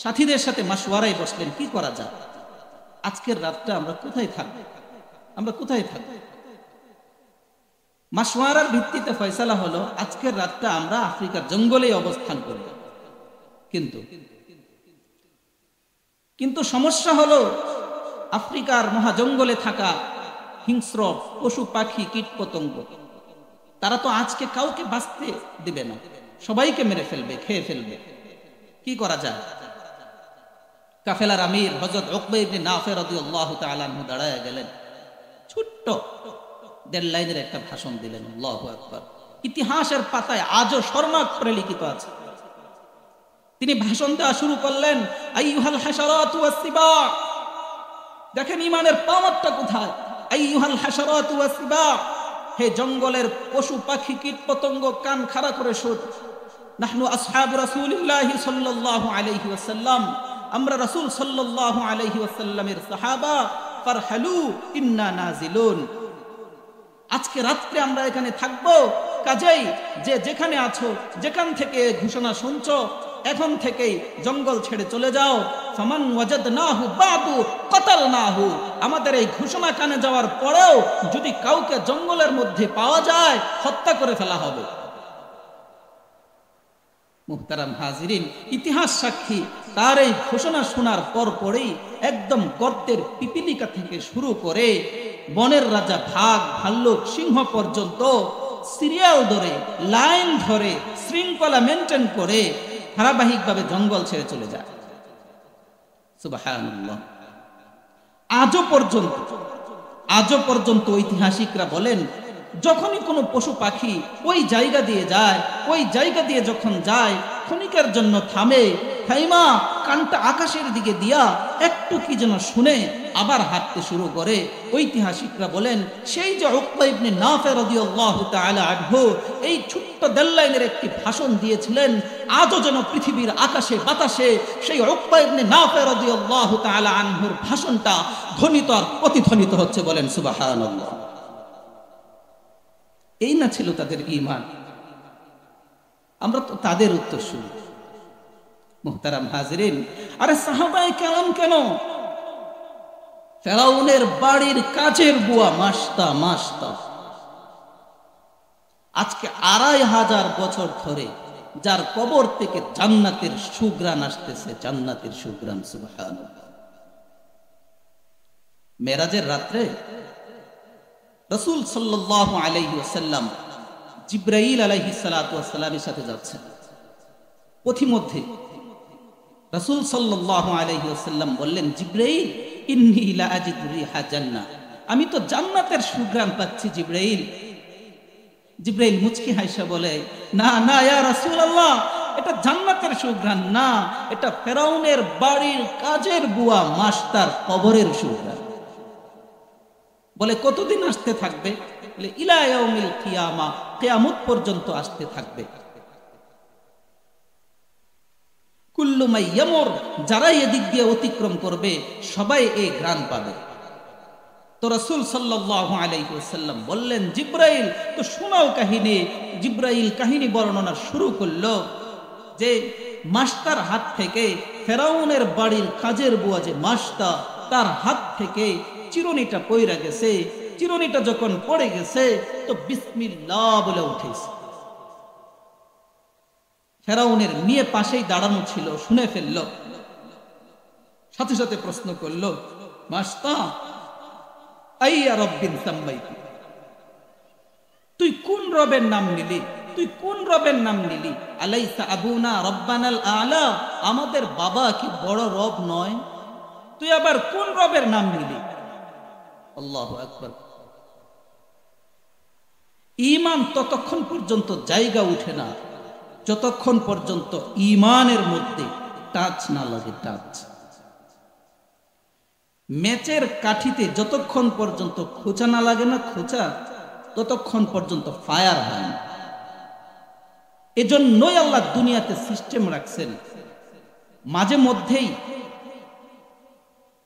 সাথীদের সাথে মাশওয়ারায় বসলেন কি করা যায়, আজকের রাতটা আমরা কোথায় থাকব। মাশওয়ারার ভিত্তিতে ফয়সালা হলো আজকের রাতটা আমরা আফ্রিকার জঙ্গলেই অবস্থান করব। কিন্তু সমস্যা হলো আফ্রিকার মহাজঙ্গলে থাকা হিংস্র পশু পাখি কীট পতঙ্গ, তারা তো আজকে কাউকে বাঁচতে দিবে না, সবাইকে মেরে ফেলবে, খেয়ে ফেলবে। কি করা যায়? কাফেলার আমির হযরত উকবা ইবনে নাফি রাদিয়াল্লাহু তাআলা আনহু দাঁড়ায় গেলেন, ছোট্ট 1.5 লাইনের একটা ভাষণ দিলেন। আল্লাহু আকবার! ইতিহাসের পাতায় আজও স্বর্ণাক্ষরে লিখিত আছে। তিনি ভাষণ দেওয়া শুরু করলেন, আইয়ুহাল হাশারাতু ওয়াস সিবা, দেখেন ঈমানের পাওয়ারটা কোথায়। আইয়ুহাল হাশারাতু ওয়াস সিবা, হে জঙ্গলের পশু পাখি কীট পতঙ্গ, কান খাড়া করে শুন। নাহনু আসহাবু রাসূলিল্লাহি সাল্লাল্লাহু আলাইহি ওয়াসাল্লাম, আমরা রাসূল সাল্লাল্লাহু আলাইহি ওয়াসাল্লামের সাহাবা, ফারহালু ইন্না নাজিলুন, আজকে রাত্রে আমরা এখানে থাকবো। কাজেই যে যেখানে আছো, যেখান থেকে ঘোষণা শুনছো, এখন থেকেই জঙ্গল ছেড়ে চলে যাও। ফামান ওয়াজাদনাহু বাদু কাতালনাহু, আমাদের এই ঘোষণা কানে যাওয়ার পরেও যদি কাউকে জঙ্গলের মধ্যে পাওয়া যায় হত্যা করে ফেলা হবে। মুহতারাম হাজিরিন, ইতিহাস সাক্ষী, তার এই ঘোষণা শোনার পরেই একদম গর্তের পিপিলিকা থেকে শুরু করে বনের রাজা বাঘ, ভাল্লুক, সিংহ পর্যন্ত সিরিয়াল ধরে, লাইন ধরে, শৃঙ্খলা মেনটেন করে ধারাবাহিকভাবে জঙ্গল ছেড়ে চলে যায়। সুবহানাল্লাহ! আজও পর্যন্ত ঐতিহাসিকরা বলেন, যখনই কোনো পশু পাখি ওই জায়গা দিয়ে যায়, ওই জায়গা দিয়ে যখন যায় ক্ষণিকের জন্য থামে, থাইমা কানটা আকাশের দিকে দিয়া একটু কি যেন শুনে আবার হাঁটতে শুরু করে। ঐতিহাসিকরা বলেন সেই যে উকবা ইবনে নাফে রাদিয়াল্লাহু তাআলা আনহু এই ছোট্ট দেড় একটি ভাষণ দিয়েছিলেন, আজও যেন পৃথিবীর আকাশে বাতাসে সেই উকবা ইবনে নাফে রাদিয়াল্লাহু তাআলা আনহুর ভাষণটা ধ্বনিত আর প্রতিধ্বনিত হচ্ছে। বলেন সুবহানাল্লাহ। এই না ছিল তাদের ঈমান। আমরা তো তাদের উত্তর শুনি। মুহতারাম হাজিরিন, আরে সাহাবায়ে কেরাম কেন ফেরাউনের বাড়ির কাজের বুয়া মাস্তা মাস্তা আজকে ২৫০০ বছর ধরে যার কবর থেকে জান্নাতের সুঘ্রাণ আসতেছে, জান্নাতের সুঘ্রাণ। সুবহানাল্লাহ। মেরাজের রাত্রে রাসূল সাল্লাল্লাহু আলাইহি ওয়াসাল্লাম জিবরাইল আলাইহিস সালাতু ওয়াস সালামের সাথে যাচ্ছেন। পথিমধ্যে রাসূল সাল্লাল্লাহু আলাইহি ওয়াসাল্লাম বললেন, জিবরাইল ইন্নী লা আজিদু রিহা জান্নাহ, আমি তো জান্নাতের সুঘ্রাণ পাচ্ছি জিবরাইল। জিবরাইল মুচকি হাসে বলে, না না ইয়া রাসূলুল্লাহ, এটা জান্নাতের সুঘ্রাণ না, এটা ফেরাউনের বাড়ির কাজের বুয়া মাস্তার কবরের সুঘ্রাণ। বলে কতদিন আসতে থাকবে? বলে ইলা ইয়াউমিল কিয়ামা, কিয়ামত পর্যন্ত আসতে থাকবে। কুল্লু মাইয়ামুর, যারা এদিক দিয়ে অতিক্রম করবে সবাই এই ঘ্রাণ পাবে। তো রাসূল সাল্লাল্লাহু আলাইহি ওয়াসাল্লাম বললেন, জিবরাইল তো শোনাও কাহিনী। জিবরাইল কাহিনী বর্ণনা শুরু করলো যে মাস্তার হাত থেকে, ফেরাউনের বাড়ির কাজের বুয়া যে মাস্তা, তার হাত থেকে চিরুনিটা পইরা গেছে। চিরুনিটা যখন পড়ে গেছে তো বিসমিল্লাহ বলে উঠেছে। ফেরাউনের মেয়ে পাশেই দাঁড়ানো ছিল, শুনে ফেলল, সাথে সাথে প্রশ্ন করল, মাস্তা আইয়া রব্বিন সাম্মাইতু, তুই কোন রবের নাম নিলি? তুই কোন রবের নাম নিলি? আলাইসা আবুনা রব্বানাল আলা, আমাদের বাবা কি বড় রব নয়? তুই আবার কোন রবের নাম নিলি? আল্লাহু আকবার। ঈমান ততক্ষণ পর্যন্ত জায়গা উঠে না যতক্ষণ পর্যন্ত ঈমানের মধ্যে টাচ না লাগে। টাচ ম্যাচের কাঠিতে যতক্ষণ পর্যন্ত খোঁচা না লাগে না, খোঁচা, ততক্ষণ পর্যন্ত ফায়ার হয় না। এজন্যই আল্লাহ দুনিয়াতে সিস্টেম রাখছেন, মাঝে মধ্যেই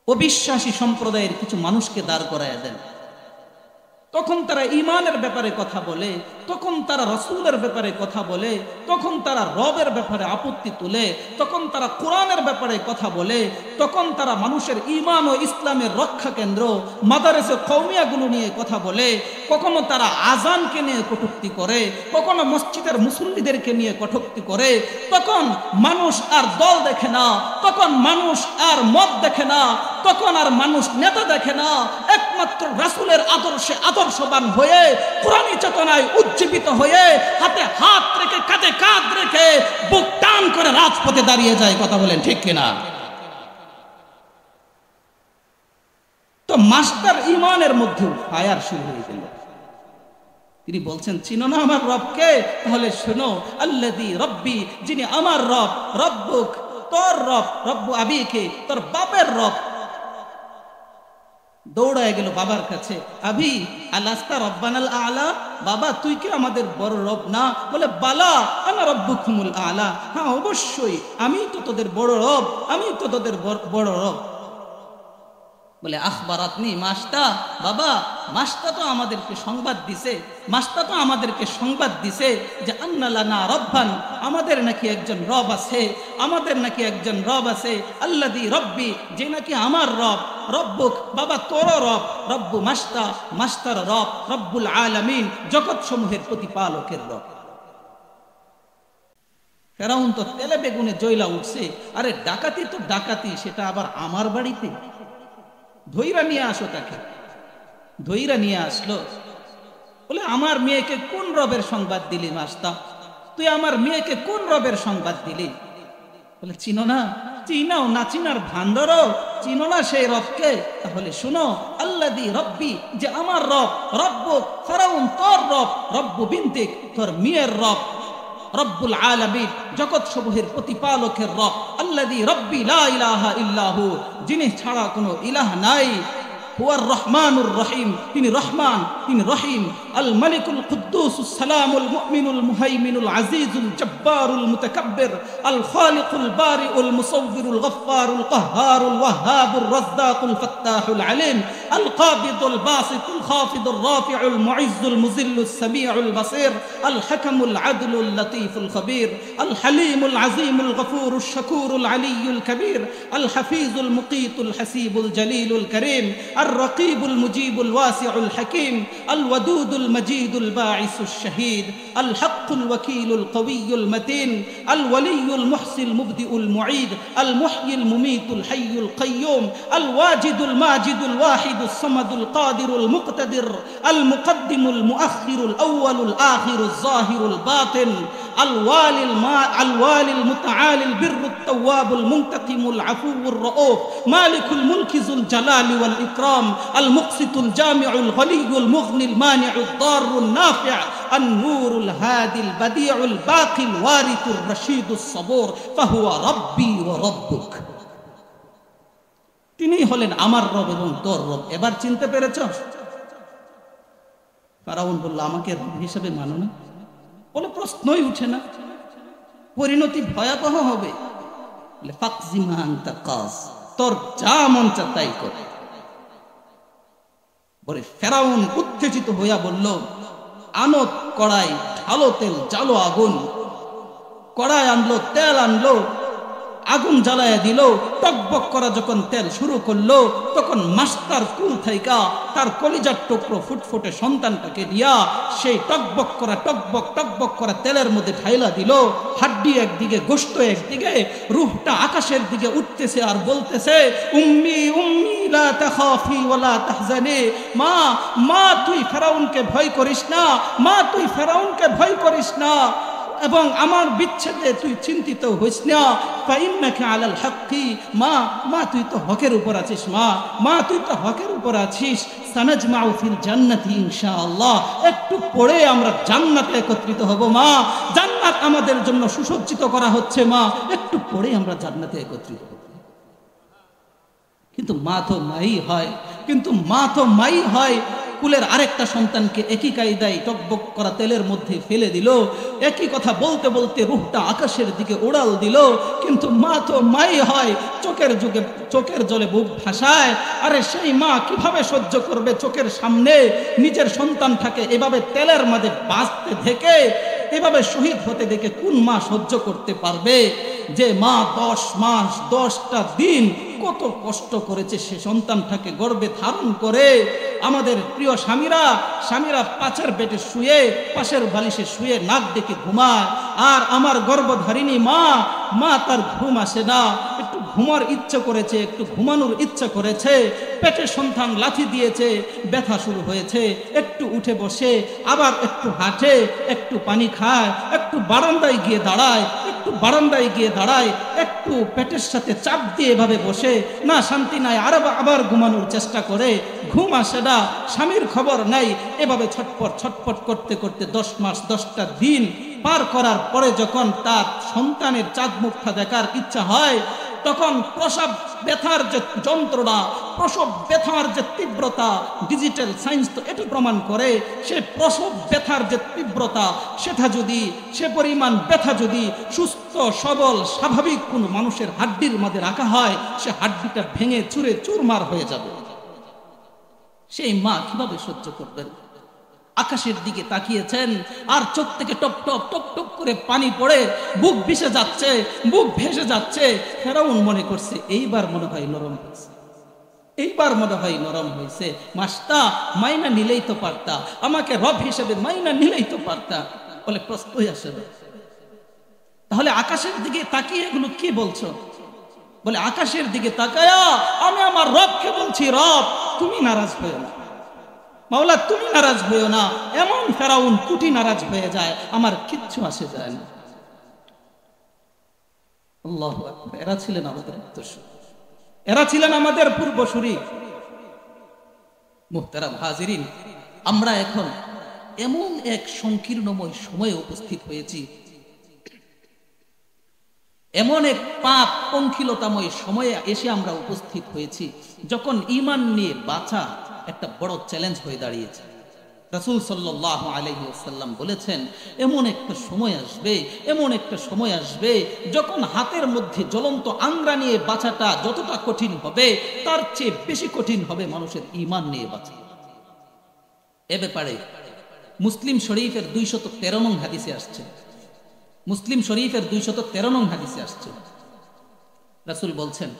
অবিশ্বাসী সম্প্রদায়ের কিছু মানুষকে দাঁড় করায় দেন। তখন তারা ঈমানের ব্যাপারে কথা বলে, তখন তারা রাসূলের ব্যাপারে কথা বলে, তখন তারা রবের ব্যাপারে আপত্তি তুলে, তখন তারা কোরআনের ব্যাপারে কথা বলে, তখন তারা মানুষের ঈমান ও ইসলামের রক্ষা কেন্দ্র মাদারেসে কওমিয়াগুলো নিয়ে কথা বলে। কখনো তারা আজানকে নিয়ে কটূক্তি করে, কখনো মসজিদের মুসল্লিদেরকে নিয়ে কটূক্তি করে। তখন মানুষ আর দল দেখে না, তখন মানুষ আর মত দেখে না, তখন আর মানুষ নেতা দেখে না। একমাত্র রাসূলের আদর্শে আদর্শবান হয়ে, কোরআনী চেতনায় উজ্জীবিত হয়ে, হাতে হাত রেখে কাঁধে কাঁধ রেখে বুক টান করে রাজপথে দাঁড়িয়ে যায়। কথা বলেন ঠিক কিনা? তো মাস্টার ঈমানের মধ্যে ফায়ার শুরু হয়ে গেল। তিনি বলছেন, চিনো না আমার রবকে? তাহলে শোনো, আল্লাযী রব্বি, যিনি আমার রব, রব্বুক, তোর রব, রব্বু আবিকে, তোর বাপের রব। দৌড়ায় গেল বাবার কাছে, আবি আলাস্তা রব্বানাল আলা, বাবা তুই কি আমাদের বড় রব না? বলে বালা আনা রব্বুকুমুল আলা, হ্যাঁ অবশ্যই আমি তো তোদের বড় রব, আমি তো তোদের বড় রব। বলে আখবারাতনি মাস্তা, বাবা মাস্তা তো আমাদেরকে সংবাদ দিছে, মাস্তা তো আমাদেরকে সংবাদ দিছে যে আন্না লানা রব্বান, আমাদের নাকি একজন রব আছে, আমাদের নাকি একজন রব আছে। আল্লাযী রব্বি, যে নাকি আমার রব, রব্বুক, বাবা তোর রব, রব্বু মাস্তা, মাস্তার রব, রব্বুল আলামিন, জগৎ সমূহের প্রতিপালকের রব। ফেরাউন তো তেলে বেগুনে জ্বলা উঠছে, আরে ডাকাতি তো ডাকাতি, সেটা আবার আমার বাড়িতে। ধৈরা নিয়ে আসো তাকে। ধৈরা নিয়ে আসলো। বলে আমার মেয়েকে কোন রবের সংবাদ দিলি মাস্তা? তুই আমার মেয়েকে কোন রবের সংবাদ দিলি? বলে চিনো না? চিনাও না, চিনার ভান্ডারও চিনো না সেই রবকে? তাহলে শুনো, আল্লাযী রব্বি, যে আমার রব, রব্বুক, ফেরাউন তোর রব, রব্বু বিনতিক, তোর মেয়ের রব, রব্বুল আলামিন, জগৎ সমূহের প্রতিপালকের রব, আল্লাযী রাব্বি লা ইলাহা ইল্লাহু, যিনি ছাড়া কোনো ইলাহ নাই। হুয়ার রহমানুর রহিম, তিনি রহমান, তিনি রহিম। আল মালিকুল কুদ্দুসুস সালামুল মুমিনুল মুহাইমিনুল আজিজুল জব্বারুল মুতাকাব্বির, আল খালিকুল বারিউল মুসাউবিরুল গফফারুল কাহ্হারুল ওয়াহ্হাবুর রাজ্জাকুল ফাত্তাহুল আলিম, আল কাবিদুল বাসিতুল খাফিদুর রাফিউল মুইজ্জুল মুযিল্লুস সামিউল বাসির, আল হাকামুল আদলুল লতীফুল খবীর, আল হালিমুল আজিমুল গফুরুশ শাকুরুল আলিয়্যুল কবীর, আল হাফিজুল মুকীতুল হাসিবুল জলিলুল করিম, الرقيب المجيب الواسع الحكيم، الودود المجيد الباعث الشهيد، الحق الوكيل القوي المتين، الولي المحصي المبدئ المعيد، المحيي المميت الحي القيوم، الواجد الماجد الواحد الصمد القادر المقتدر، المقدم المؤخر الأول الآخر الظاهر الباطن، الوالي المتعالي البر التواب المنتقم العفو الرؤوف، مالك الملك ذو الجلال والإكرام، المقسط الجامع الغني المغني المانع الضار النافع، النور الهادي البديع الباقي الوارث الرشيد الصبور، فهو ربي وربك। তিনি হলেন আমার রব এবং তোর রব। এবার চিনতে পেরেছো? ফেরাউন বলল, আমাকে রব হিসেবে মানো না? বলে প্রশ্নই উঠে না, পরিণতি ভয়াবহ হবে। ফাকজিমা আনতা কাজ, তোর যা মন চা তাই কর। বলে ফেরাউন উত্তেজিত হইয়া বলল, আনো কড়াই, ঢালো তেল, জ্বালো আগুন। কড়াই আনলো, তেল আনলো, আগুন জ্বালায় দিল। টকবক করা যখন তেল শুরু করলো, তখন মাস্টার কুল থাইকা তার কলিজার টুকরো ফুটফুটে সন্তানটাকে দিয়া সেই টকবক করা তেলের মধ্যে ঢাইলা দিল। হাড্ডি একদিকে, গোশত একদিকে, রূহটা আকাশের দিকে উঠতেছে আর বলতেছে, উম্মি উম্মি লা তাখাফি ওয়া লা তাহজানি। মা, মা তুই ফেরাউনকে ভয় করিস না, মা তুই ফেরাউনকে ভয় করিস না, এবং আমার বিচ্ছেদে তুই চিন্তিত হইস না। ফাইন্নাকা আলাল হাক্কি, মা, মা তুই তো হকের উপর আছিস, মা তুই তো হকের উপর আছিস। সানাজমাউ ফিল জান্নাতি ইনশাআল্লাহ, একটু পরে আমরা জান্নাতে একত্রিত হব মা। জান্নাত আমাদের জন্য সুসজ্জিত করা হচ্ছে মা, একটু পরে আমরা জান্নাতে একত্রিত হব। কিন্তু মা তো মাই হয়, কুলের আরেকটা সন্তানকে একই কায়দায় টকবক করা তেলের মধ্যে ফেলে দিল। একই কথা বলতে বলতে রূহটা আকাশের দিকে উড়াল দিল। কিন্তু মা তো মাই হয়, চোখের জলে বুক ভাসায়। আরে সেই মা কিভাবে সহ্য করবে চোখের সামনে নিজের সন্তানটাকে এভাবে তেলের মাঝে বাঁচতে দেখে, এভাবে শহীদ হতে দেখে? কোন মা সহ্য করতে পারবে? যে মা 10 মাস 10টা দিন কত কষ্ট করেছে সে সন্তানটাকে গর্ভে ধারণ করে। আমাদের প্রিয় স্বামীরা পাশের বেডে শুয়ে, পাশের বালিশে শুয়ে নাক ডেকে ঘুমায়। আর আমার গর্ভধারিণী মা তার ঘুম আসে না, একটু ঘুমার ইচ্ছা করেছে, একটু ঘুমানোর ইচ্ছা করেছে, পেটে সন্তান লাথি দিয়েছে, ব্যথা শুরু হয়েছে, একটু উঠে বসে, আবার একটু হাঁটে, একটু পানি খায়, একটু বারান্দায় গিয়ে দাঁড়ায়, একটু পেটের সাথে চাপ দিয়ে এভাবে বসে, না শান্তি নাই, আবার ঘুমানোর চেষ্টা করে, ঘুম আসে না, স্বামীর খবর নাই। এভাবে ছটপট করতে করতে 10 মাস 10টা দিন পার করার পরে যখন তার সন্তানের চাঁদ মুখটা দেখার ইচ্ছা হয়, তখন প্রসব ব্যথার যে যন্ত্রণা, প্রসব ব্যথার যে তীব্রতা, ডিজিটাল সায়েন্স তো এটি প্রমাণ করে, সে প্রসব ব্যথার যে তীব্রতা, সে পরিমাণ ব্যথা যদি সুস্থ সবল স্বাভাবিক কোন মানুষের হাড্ডির মধ্যে রাখা হয়, সে হাড্ডিটা ভেঙে চুরে চুরমার হয়ে যাবে। সেই মা কিভাবে সহ্য করবেন? আকাশের দিকে তাকিয়েছেন, আর চোখ থেকে টপ টপ করে পানি পড়ে বুক ভেসে যাচ্ছে। ফেরাউন মনে করছে এইবার মনে হয় নরম হয়েছে, মাস্তা মাইনা নিলেই তো পারতা, আমাকে রব হিসেবে মাইনা নিলেই তো পারতা। বলে প্রশ্নই আসে না। তাহলে আকাশের দিকে তাকিয়ে এগুলো কি বলছো? বলে আকাশের দিকে তাকায়া আমি আমার রবকে বলছি, রব তুমি নারাজ হয়েও না, মাওলা তুমি নারাজ হয়েও না। এমন ফেরাউন কুটি নারাজ হয়ে যায়, আমার কিচ্ছু আসে যায় না। আল্লাহু আকবার। এরা ছিলেন আমাদের উত্তরসূরি, এরা ছিলেন আমাদের পূর্বসূরি। মুহতারাম হাজিরিন, আমরা এখন এমন এক সংকীর্ণময় সময়ে উপস্থিত হয়েছি এমন এক পাপ পঙ্কিলতাময় সময়ে এসে আমরা উপস্থিত হয়েছি যখন ঈমান নিয়ে বাঁচা একটা বড় চ্যালেঞ্জ হয়ে দাঁড়িয়েছে। রাসূল সাল্লাল্লাহু আলাইহি ওয়াসাল্লাম বলেছেন, এমন একটা সময় আসবে, এমন একটা সময় আসবে যখন হাতের মধ্যে জ্বলন্ত আংরা নিয়ে বাঁচাটা যতটা কঠিন হবে তার চেয়ে বেশি কঠিন হবে মানুষের ঈমান নিয়ে বাঁচা। এ ব্যাপারে মুসলিম শরীফের 213 নং হাদিসে আসছে, মুসলিম শরীফের 213 নং হাদিসে আসছে, রাসূল বলছেন,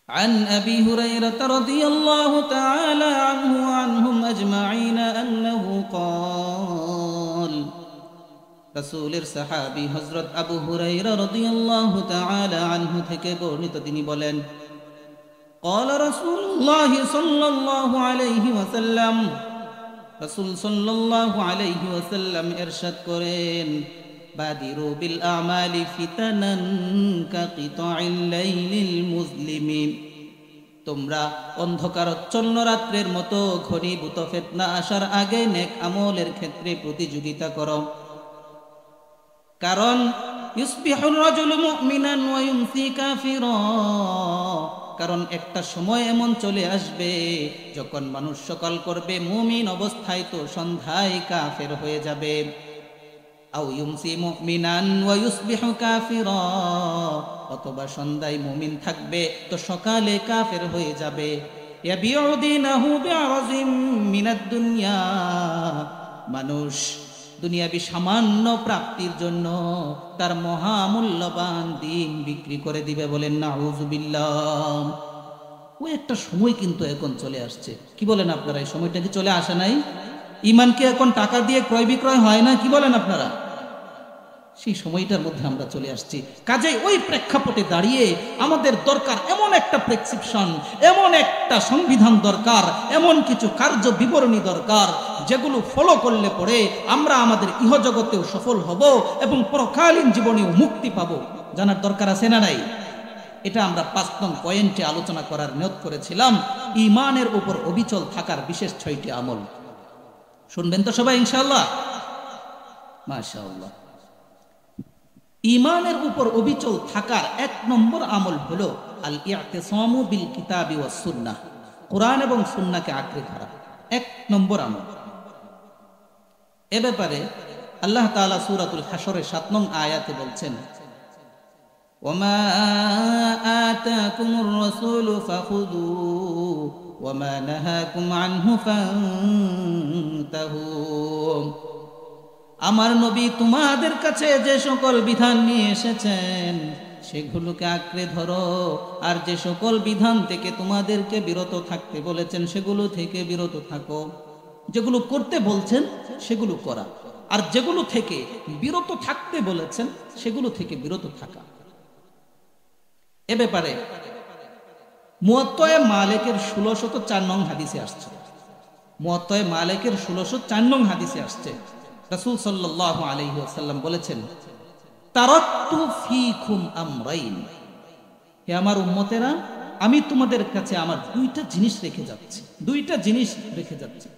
عن أبي هريرة رضي الله تعالى عنه وعنهم أجمعين أنه قال রাসূলের সাহাবী হযরত আবু হুরায়রা রাদিয়াল্লাহু তাআলা আনহু থেকে বর্ণিত, তিনি বলেন, قال رسول الله صلى الله عليه وسلم রাসূল সাল্লাল্লাহু আলাইহি ওয়াসাল্লাম ইরশাদ করেন, বাদিরু বিল আমালি ফিতানান কাকিতাইল লাইলিল মুজলিমিন, তোমরা অন্ধকারাচ্ছন্ন রাত্রের মতো ঘনীভূত ফিতনা আসার আগে নেক আমলের ক্ষেত্রে প্রতিযোগিতা করো। কারণ ইউসবিহুর রাজুলু মুমিনান ওয়া ইউমসি কাফিরা, কারণ একটা সময় এমন চলে আসবে যখন মানুষ সকাল করবে মুমিন অবস্থায় তো সন্ধ্যায় কাফের হয়ে যাবে। আও ইউমসি মুমিনান ওয়া ইউসবিহু কাফিরা, অথবা সন্ধ্যায় মুমিন থাকবে তো সকালে কাফের হয়ে যাবে। ইয়াবিউ দীনাহু বিআরাজিম মিনাদ দুনিয়া, মানুষ দুনিয়াবি সামান্য প্রাপ্তির জন্য তার মহামূল্যবান দিন বিক্রি করে দিবে। বলেন নাউযুবিল্লাহ। ওই একটা সময় কিন্তু এখন চলে আসছে। কি বলেন আপনারা, এই সময়টা কি চলে আসে নাই? ঈমানকে এখন টাকা দিয়ে ক্রয় বিক্রয় হয় না, কি বলেন আপনারা? সেই সময়টার মধ্যে আমরা চলে আসছি। কাজেই ওই প্রেক্ষাপটে দাঁড়িয়ে আমাদের দরকার এমন একটা প্রেসক্রিপশন, এমন একটা সংবিধান দরকার, এমন কিছু কার্য বিবরণী দরকার যেগুলো ফলো করলে পরে আমরা আমাদের ইহজগতেও সফল হব এবং পরকালীন জীবনেও মুক্তি পাবো। জানার দরকার আছে না নাই? এটা আমরা 5 নং পয়েন্টে আলোচনা করার নিয়ত করেছিলাম, ঈমানের উপর অবিচল থাকার বিশেষ 6টি আমল। শুনবেন তো সবাই ইনশাআল্লাহ? মাশাআল্লাহ। ঈমানের উপর অবিচল থাকার 1 নম্বর আমল হলো আল ইতিসামু বিল কিতাবি ওয়াস সুন্নাহ, কোরআন এবং সুন্নাহকে আঁকড়ে ধরা। 1 নম্বর আমল। এ ব্যাপারে আল্লাহ তাআলা সূরাতুল হাশরের 7 নং আয়াতে বলছেন, ওয়ামা আতাকুমুর রাসূলু ফাখুযুহু ওয়ামা নাহাকুম আনহু ফান্তাহু, আমার নবী তোমাদের কাছে যে সকল বিধান নিয়ে এসেছেন সেগুলোকে আঁকড়ে ধরো, আর যে সকল বিধান থেকে তোমাদেরকে বিরত থাকতে বলেছেন সেগুলো থেকে বিরত থাকো। যেগুলো করতে বলছেন সেগুলো করা, আর যেগুলো থেকে বিরত থাকতে বলেছেন সেগুলো থেকে বিরত থাকা। এ ব্যাপারে মুয়াত্তায়ে মালিকের 1604 নং হাদিসে আসছে, মুয়াত্তায়ে মালিকের 1604 নং হাদিসে আসছে, রাসূল সাল্লাল্লাহু আলাইহি ওয়াসাল্লাম বলেছেন, তারাকতু ফীকুম আমরাইন, হে আমার উম্মতেরা, আমি তোমাদের কাছে আমার 2টা জিনিস রেখে যাচ্ছি, 2টা জিনিস রেখে যাচ্ছি।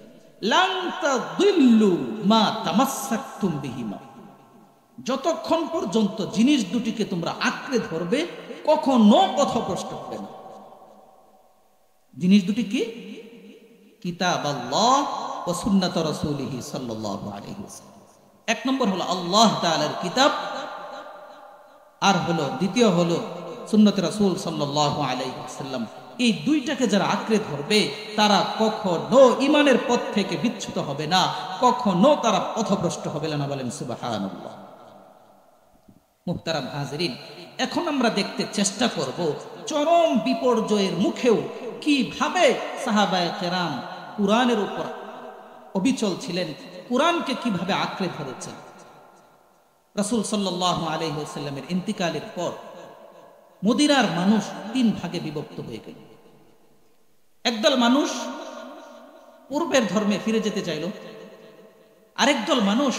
লান তাদিল্লু মা তামাসসাকতুম বিহিমা, যতক্ষণ পর্যন্ত জিনিস দুটিকে তোমরা আঁকড়ে ধরবে কখনো পথভ্রষ্ট হবে না। জিনিস দুটি কি? কিতাবাল্লাহ ওয়া সুন্নাত রাসূলিহি সাল্লাল্লাহু আলাইহি ওয়াসাল্লাম। 1 নম্বর হলো আল্লাহ তাআলার কিতাব, আর হলো দ্বিতীয় হলো সুন্নাত রাসূল সাল্লাল্লাহু আলাইহি ওয়াসাল্লাম। এই 2টাকে যারা আঁকড়ে ধরবে তারা কখনো ঈমানের পথ থেকে বিচ্যুত হবে না, কখনো তারা পথভ্রষ্ট হবে না। বলেন সুবহানাল্লাহ। মুহতারাম হাজিরিন, এখন আমরা দেখতে চেষ্টা করব চরম বিপর্যয়ের মুখেও কিভাবে সাহাবায়ে কেরাম কুরআনের উপর অবিচল ছিলেন, কুরআনকে কিভাবে আঁকড়ে ধরেছেন। রাসূল সাল্লাল্লাহু আলাইহি ওয়াসাল্লামের ইন্তিকালের পর মদিনার মানুষ 3 ভাগে বিভক্ত হয়ে গেল। একদল মানুষ পূর্বের ধর্মে ফিরে যেতে চাইল, আরেক দল মানুষ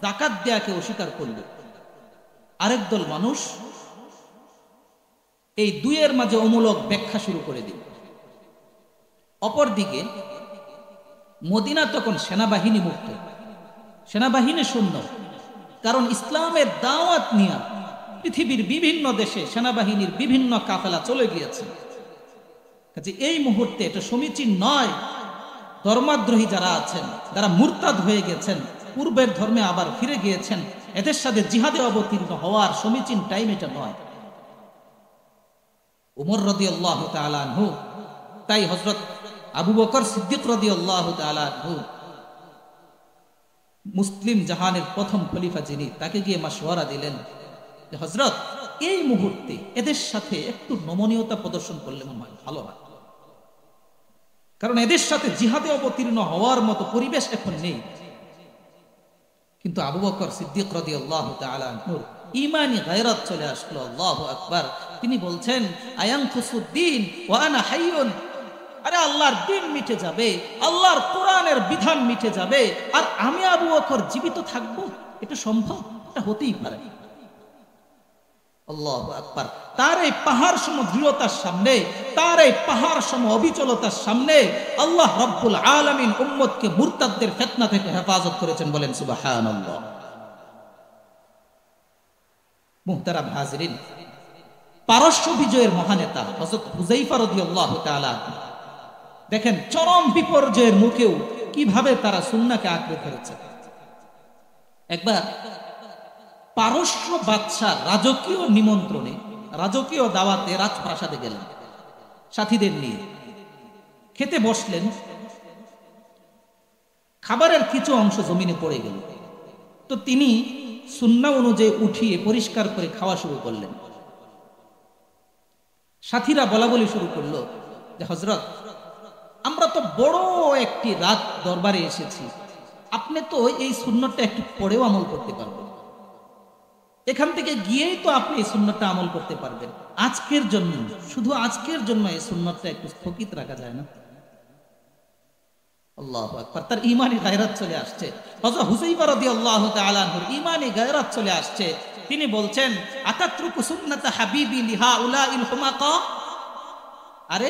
যাকাত দেয়াকে অস্বীকার করল, আরেক দল মানুষ এই দুইয়ের মাঝে অমূলক ব্যাখ্যা শুরু করে দিল। অপরদিকে মদিনা তখন সেনাবাহিনী মুক্ত, সেনাবাহিনী শূন্য, কারণ ইসলামের দাওয়াত নিয়ে পৃথিবীর বিভিন্ন দেশে সেনাবাহিনীর বিভিন্ন কাফেলা চলে গিয়েছে। কাজে এই মুহূর্তে এটা সমীচীন নয়, ধর্মাদ্রোহী যারা আছেন, যারা মুরতাদ হয়ে গেছেন, পূর্বের ধর্মে আবার ফিরে গিয়েছেন, এদের সাথে জিহাদে অবতীর্ণ হওয়ার সমীচীন টাইম এটা নয়। উমর রাদিয়াল্লাহু তাআলা আনহু, তাই হযরত আবু বকর সিদ্দিক রাদিয়াল্লাহু তাআলা আনহু, মুসলিম জাহানের প্রথম খলিফা যিনি, তাকে গিয়ে মাশওয়ারা দিলেন যে হযরত, এই মুহূর্তে এদের সাথে একটু নমনীয়তা প্রদর্শন করলে মনে হয় ভালো হয়, কারণ এদের সাথে জিহাদে অবতীর্ণ হওয়ার মতো পরিবেশ এখন নেই। কিন্তু আবু বকর সিদ্দিক রাদিয়াল্লাহু তাআলা আনহু ঈমানি গায়রাত চলে আসলো। আল্লাহু আকবার। তিনি বলছেন, আয়ানকুসুদ্দিন ওয়া আনা হাইয়ুন, আরে আল্লাহর দ্বীন মিটে যাবে, আল্লাহর কোরআনের বিধান মিটে যাবে, আর আমি আবু বকর জীবিত থাকব? এটা সম্ভব? এটা হতেই পারে। আল্লাহু আকবার। তার এই পাহাড় সম দৃঢ়তার সামনে, তার এই পাহাড় সম অবিচলতার সামনে আল্লাহ রাব্বুল আলামিন উম্মতকে মুরতাদদের ফিতনা থেকে হেফাজত করেছেন। বলেন সুবহানাল্লাহ। মুহতারাম হাজিরিন, পারস্য বিজয়ের মহানেতা হযরত হুযায়ফা রাদিয়াল্লাহু তাআলা, দেখেন চরম বিপর্যয়ের মুখেও কিভাবে তারা সুন্নাহকে আঁকড়ে ধরেছে। একবার পারস্য বাদশার রাজকীয় নিমন্ত্রণে, রাজকীয় দাওয়াতে রাজপ্রাসাদে গেলেন সাথীদের নিয়ে, খেতে বসলেন। খাবারের কিছু অংশ জমিনে পড়ে গেল, তো তিনি সুন্নাহ অনুযায়ী উঠিয়ে পরিষ্কার করে খাওয়া শুরু করলেন। সাথীরা বলা বলি শুরু করলো যে হযরত, আমরা তো বড় একটি রাত দরবারে এসেছি, আপনি তো এই সুন্নতটা একটু পরেও আমল করতে পারবেন, এখান থেকে গিয়েই তো আপনি এই সুন্নতটা আমল করতে পারবেন, আজকের জন্য, শুধু আজকের জন্য এই সুন্নতটা একটু স্থগিত রাখা যায় না? আল্লাহু আকবার। তার ঈমানি গায়রাত চলে আসছে। হযরত হুযায়ফা রাদিয়াল্লাহু তাআলা আনহুর ঈমানি গায়রাত চলে আসছে। তিনি বলছেন, আতাতরুকু সুন্নাতা হাবিবি লিহাউলাইল হুমাকা, আরে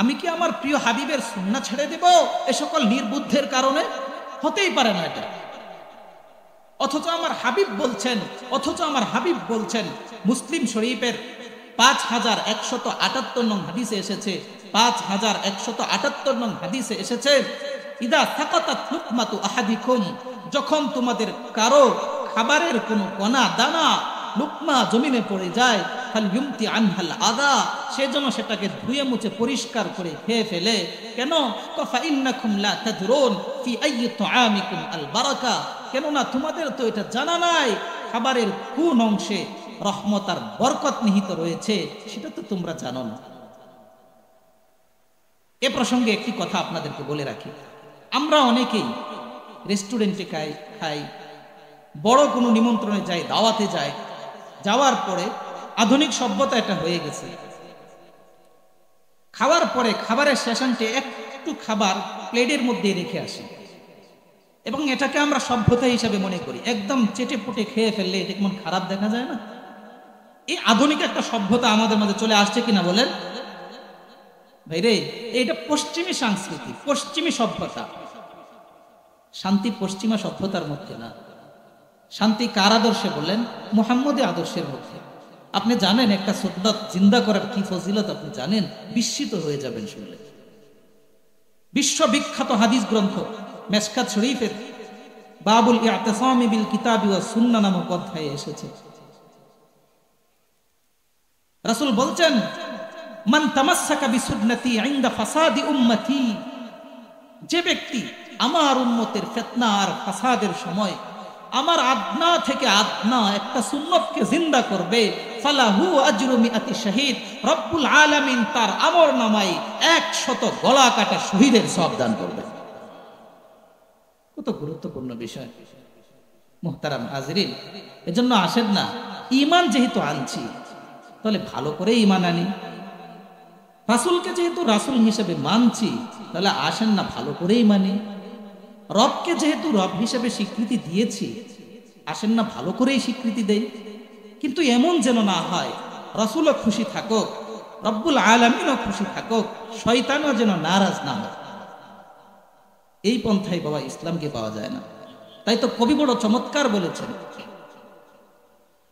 আমি কি আমার প্রিয় হাবিবের সুন্নাহ ছেড়ে দেব এ সকল নির্বুদ্ধের কারণে? হতেই পারে না এটা। অথচ আমার হাবিব বলছেন, মুসলিম শরীফের 5178 নং হাদিসে এসেছে, 5178 নং হাদিসে এসেছে, ইদা সাকাতাত লুকমাতু আহাদিকুম, যখন তোমাদের কারো খাবারের কোনো কণা দানা লুকমা জমিনে পড়ে যায়, ফালইউমতি আনহাল আদা, সেজন্য সেটাকে ধুয়ে মুছে পরিষ্কার করে খেয়ে ফেলে। কেন? ফা ইন্নাকুম লা তাদরুন ফি আইয়ি তুআমিকুম আল বারাকা, কেননা তোমাদের তো এটা জানা নাই খাবারের কোন অংশে রহমত আর বরকত নিহিত রয়েছে, সেটা তো তোমরা জানো না। এ প্রসঙ্গে একটি কথা আপনাদেরকে বলে রাখি, আমরা অনেকেই রেস্টুরেন্টে খাই, বড় কোনো নিমন্ত্রণে যাই, দাওয়াতে যাই, যাওয়ার পরে আধুনিক সভ্যতা এটা হয়ে গেছে, খাওয়ার পরে খাবারের শেষান্তে একটু খাবার প্লেটের মধ্যে রেখে আসি, এবং এটাকে আমরা সভ্যতা হিসাবে মনে করি। একদম চেটে পুটে খেয়ে ফেললে এটা কেমন খারাপ দেখা যায় না? এই আধুনিক একটা সভ্যতা আমাদের মাঝে চলে আসছে কিনা বলেন ভাইরে? এটা পশ্চিমী সংস্কৃতি, পশ্চিমী সভ্যতা। শান্তি পশ্চিমা সভ্যতার মধ্যে না। শান্তি কার আদর্শে বলেন? মুহাম্মদী আদর্শের মধ্যে। আপনি জানেন একটা সুন্নাত জিন্দা করার কি ফজিলত, আপনি জানেন, বিস্মিত হয়ে যাবেন শুনলে। বিশ্ববিখ্যাত হাদিস গ্রন্থ মেশকাত শরীফের বাবুল ইআতিসামি বিল কিতাবি ওয়াস সুন্নাহ নামক অধ্যায়ে এসেছে, রাসূল বলছেন, মান তামাসসাকা বিসুন্নতি ইনদা ফাসাদি উম্মতি, যে ব্যক্তি আমার উম্মতের ফিতনা আর ফাসাদের সময় আমার আদনা থেকে আদনা একটা সুন্নতকে জিন্দা করবে, ফালাহু আজরু মিআতি শাহীদ, রব্বুল আলামিন তার আমলনামায় 100 গলা কাটা শহীদের সওয়াব দান করবে। কত গুরুত্বপূর্ণ বিষয় মুহতারাম হাজিরিন। এজন্য আসেন না, ঈমান যেহেতু আনছি তাহলে ভালো করে ঈমান আনি, রাসূলকে যেহেতু রাসূল হিসেবে মানছি তাহলে আসেন না ভালো করেই মানি, রবকে যেহেতু রব হিসেবে স্বীকৃতি দিয়েছি আসেন না ভালো করেই স্বীকৃতি দেই। কিন্তু এমন যেন না হয় রাসূলও খুশি থাকুক, রব্বুল আলামিনও খুশি থাকুক, শয়তানও যেন নারাজ না হয়। এই পন্থায় বাবা ইসলামকে পাওয়া যায় না। তাই তো কবি বড় চমৎকার বলেছেন,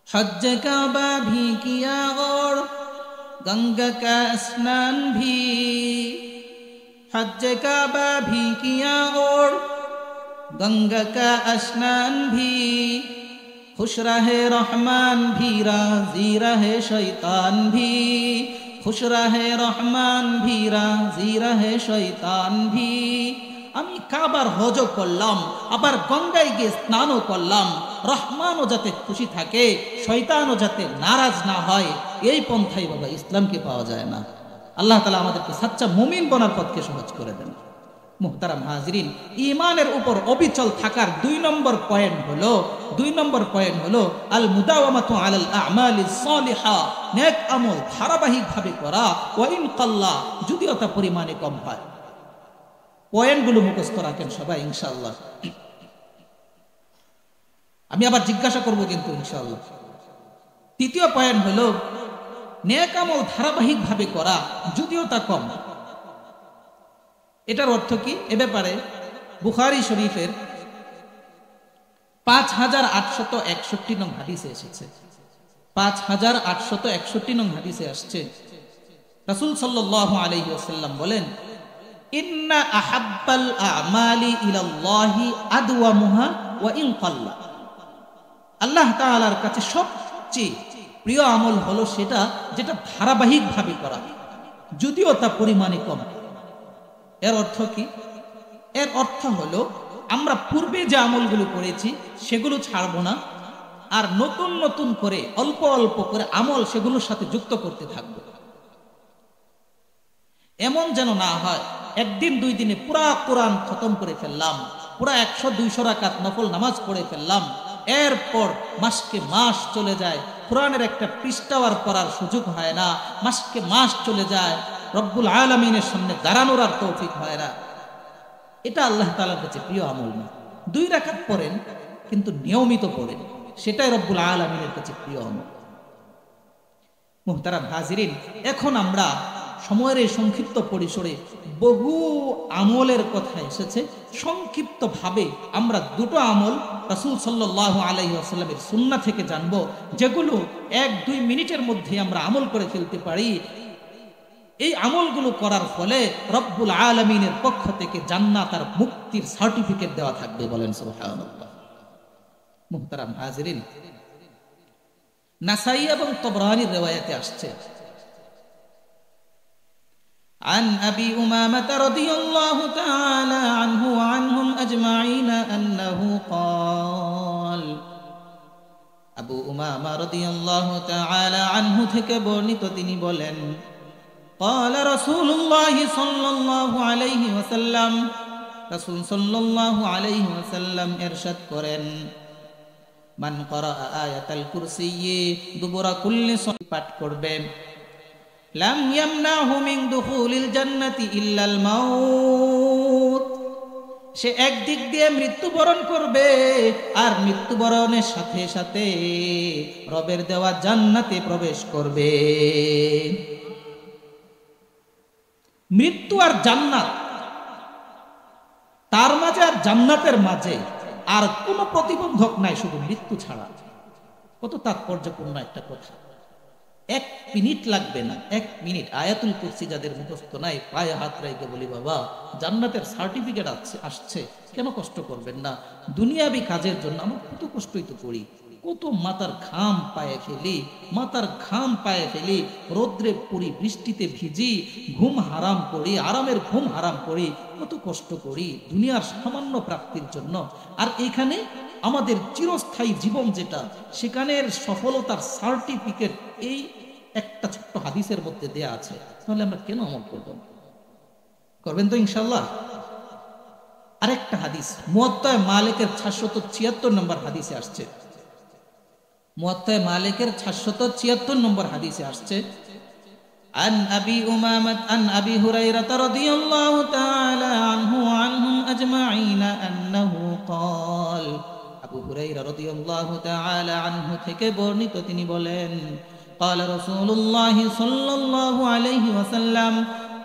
হজ্জ কাবা ভি কিয়া और गंगा का स्नान भी, हज काबा भी किया और गंगा का स्नान भी, खुश रहे रहमान भी राजी रहे शैतान भी, खुश रहे रहमान भी राजी रहे शैतान भी। আমি কাবার হজও করলাম, আবার গঙ্গায় গিয়ে স্নানও করলাম, রহমানও যাতে খুশি থাকে, শয়তানও যাতে নারাজ না হয়, এই পন্থাই বাবা ইসলামকে পাওয়া যায় না। আল্লাহ তাআলা আমাদেরকে সাচ্চা মুমিন বনার পথকে সহজ করে দেন। মুহতারাম হাজরিন, ঈমানের উপর অবিচল থাকার দুই নম্বর পয়েন্ট হলো আল মুদাওয়ামাতু আলাল আমালিস সালিহা, নেক আমল ধারাবাহিকভাবে করা, ওয়া ইন কাল্লা, যদিও তা পরিমাণে কম হয়। পয়েন্টগুলো মুখস্থ রাখেন সবাই ইনশাআল্লাহ। আমি আবার জিজ্ঞাসা করব কিন্তু ইনশাআল্লাহ। তৃতীয় পয়েন্ট হলো নেক আমল ধারাবাহিকভাবে করা, যদিও তা কম। এটার অর্থ কি? এ ব্যাপারে বুখারী শরীফের 5861 নং হাদিসে এসেছে। 5861 নং হাদিসে আসছে, রাসূল সাল্লাল্লাহু আলাইহি ওয়াসাল্লাম বলেন, ইন্না আহাব্বাল আমালি ইলাল্লাহি আদওয়ামুহা ওয়া ইন কাল্লা। আল্লাহ তাআলার কাছে সবচেয়ে প্রিয় আমল হলো সেটা যেটা ধারাবাহিকভাবে করা, যদিও তা পরিমাণে কম। এর অর্থ কি? এর অর্থ হলো আমরা পূর্বে যে আমলগুলো করেছি সেগুলো ছাড়বো না, আর নতুন নতুন করে অল্প অল্প করে আমল সেগুলোর সাথে যুক্ত করতে থাকবো। এমন যেন না হয় একদিন দুই দিনে পুরা কোরআন খতম করে ফেললাম, পুরা 100-200 রাকাত নফল নামাজ পড়ে ফেললাম, এরপর মাসকে মাস চলে যায়, কোরআনের একটা পৃষ্ঠাও আর পড়ার সুযোগ হয় না, মাসকে মাস চলে যায়, রব্বুল আলামিনের সামনে দাঁড়ানোর আর তৌফিক হয় না। এটা আল্লাহ তাআলার কাছে প্রিয় আমল না। 2 রাকাত পড়েন কিন্তু নিয়মিত পড়েন, সেটাই রব্বুল আলামিনের কাছে প্রিয় আমল। মুহতারাম হাজিরিন, এখন আমরা সময়ের এই সংক্ষিপ্ত পরিসরে বহু আমলের কথা এসেছে, সংক্ষিপ্ত ভাবে আমরা 2টো আমল রাসূল সাল্লাল্লাহু আলাইহি ওয়াসাল্লামের সুন্নাহ থেকে জানবো, যেগুলো 1-2 মিনিটের মধ্যে আমরা আমল করে ফেলতে পারি। এই আমলগুলো করার ফলে রব্বুল আলামিনের পক্ষ থেকে জান্নাত আর মুক্তির সার্টিফিকেট দেওয়া থাকবে, বলেন সুবহানাল্লাহ। মুহতারাম হাজিরিন, নাসাই এবং তবরানির রিওয়ায়াতে আসছে, عن أبي أمامة رضي الله تعالى عنه وعنهم أجمعين أنه قال, أبو أمامة رضي الله تعالى عنه থেকে বর্ণিত তিনি বলেন, قال رسول الله صلى الله عليه وسلم, রাসূল সাল্লাল্লাহু আলাইহি ওয়াসাল্লাম ইরশাদ করেন, মান ক্বারা আয়াতাল কুরসিয়্যি দুবুরা কুল্লি পাঠ করবে, লাম ইয়ামনাহু মিন দুখুলিল জান্নাতি ইল্লাল মাউত, সে একদিক দিয়ে মৃত্যুবরণ করবে আর মৃত্যুবরণের সাথে সাথে রবের দেওয়া জান্নাতে প্রবেশ করবে। মৃত্যু আর জান্নাত, তার মাঝে আর জান্নাতের মাঝে আর কোনো প্রতিবন্ধক নাই, শুধু মৃত্যু ছাড়া। কত তাৎপর্যপূর্ণ একটা কথা। 1 মিনিট লাগবে না, 1 মিনিট। আয়াতুল কুরসি যাদের মুখস্থ নাই, পায়ে হাত রেখে বলি, বাবা জান্নাতের সার্টিফিকেট আসছে, কেন কষ্ট করবেন না? দুনিয়াবি কাজের জন্য আমরা কত কষ্টই তো করি, কত মাথার ঘাম পায়ে ফেলি, রোদ্রে পড়ি, বৃষ্টিতে ভিজি, ঘুম হারাম করি, আরামের ঘুম হারাম করি, কত কষ্ট করি দুনিয়ার সামান্য প্রাপ্তির জন্য। আর এখানে আমাদের চিরস্থায়ী জীবন যেটা, সেখানের সফলতার সার্টিফিকেট এই একটা ছোট্ট হাদিসের মধ্যে দেয়া আছে। তাহলে আমরা কেন আমল করবেন তো ইনশাআল্লাহ। আরেকটা হাদিস মুয়াত্তা মালিকের 676 নম্বর হাদিসে আসছে, মুয়াত্তা মালিকের 676 নম্বর হাদিসে আসছে, عن أبي أمامة عن أبي هريرة رضي الله تعالى عنه وعنهم أجمعين أنه قال, আবু হুরায়রা রাদিয়াল্লাহু তাআলা আনহু থেকে বর্ণিত তিনি বলেন, قال رسول الله صلى الله عليه وسلم,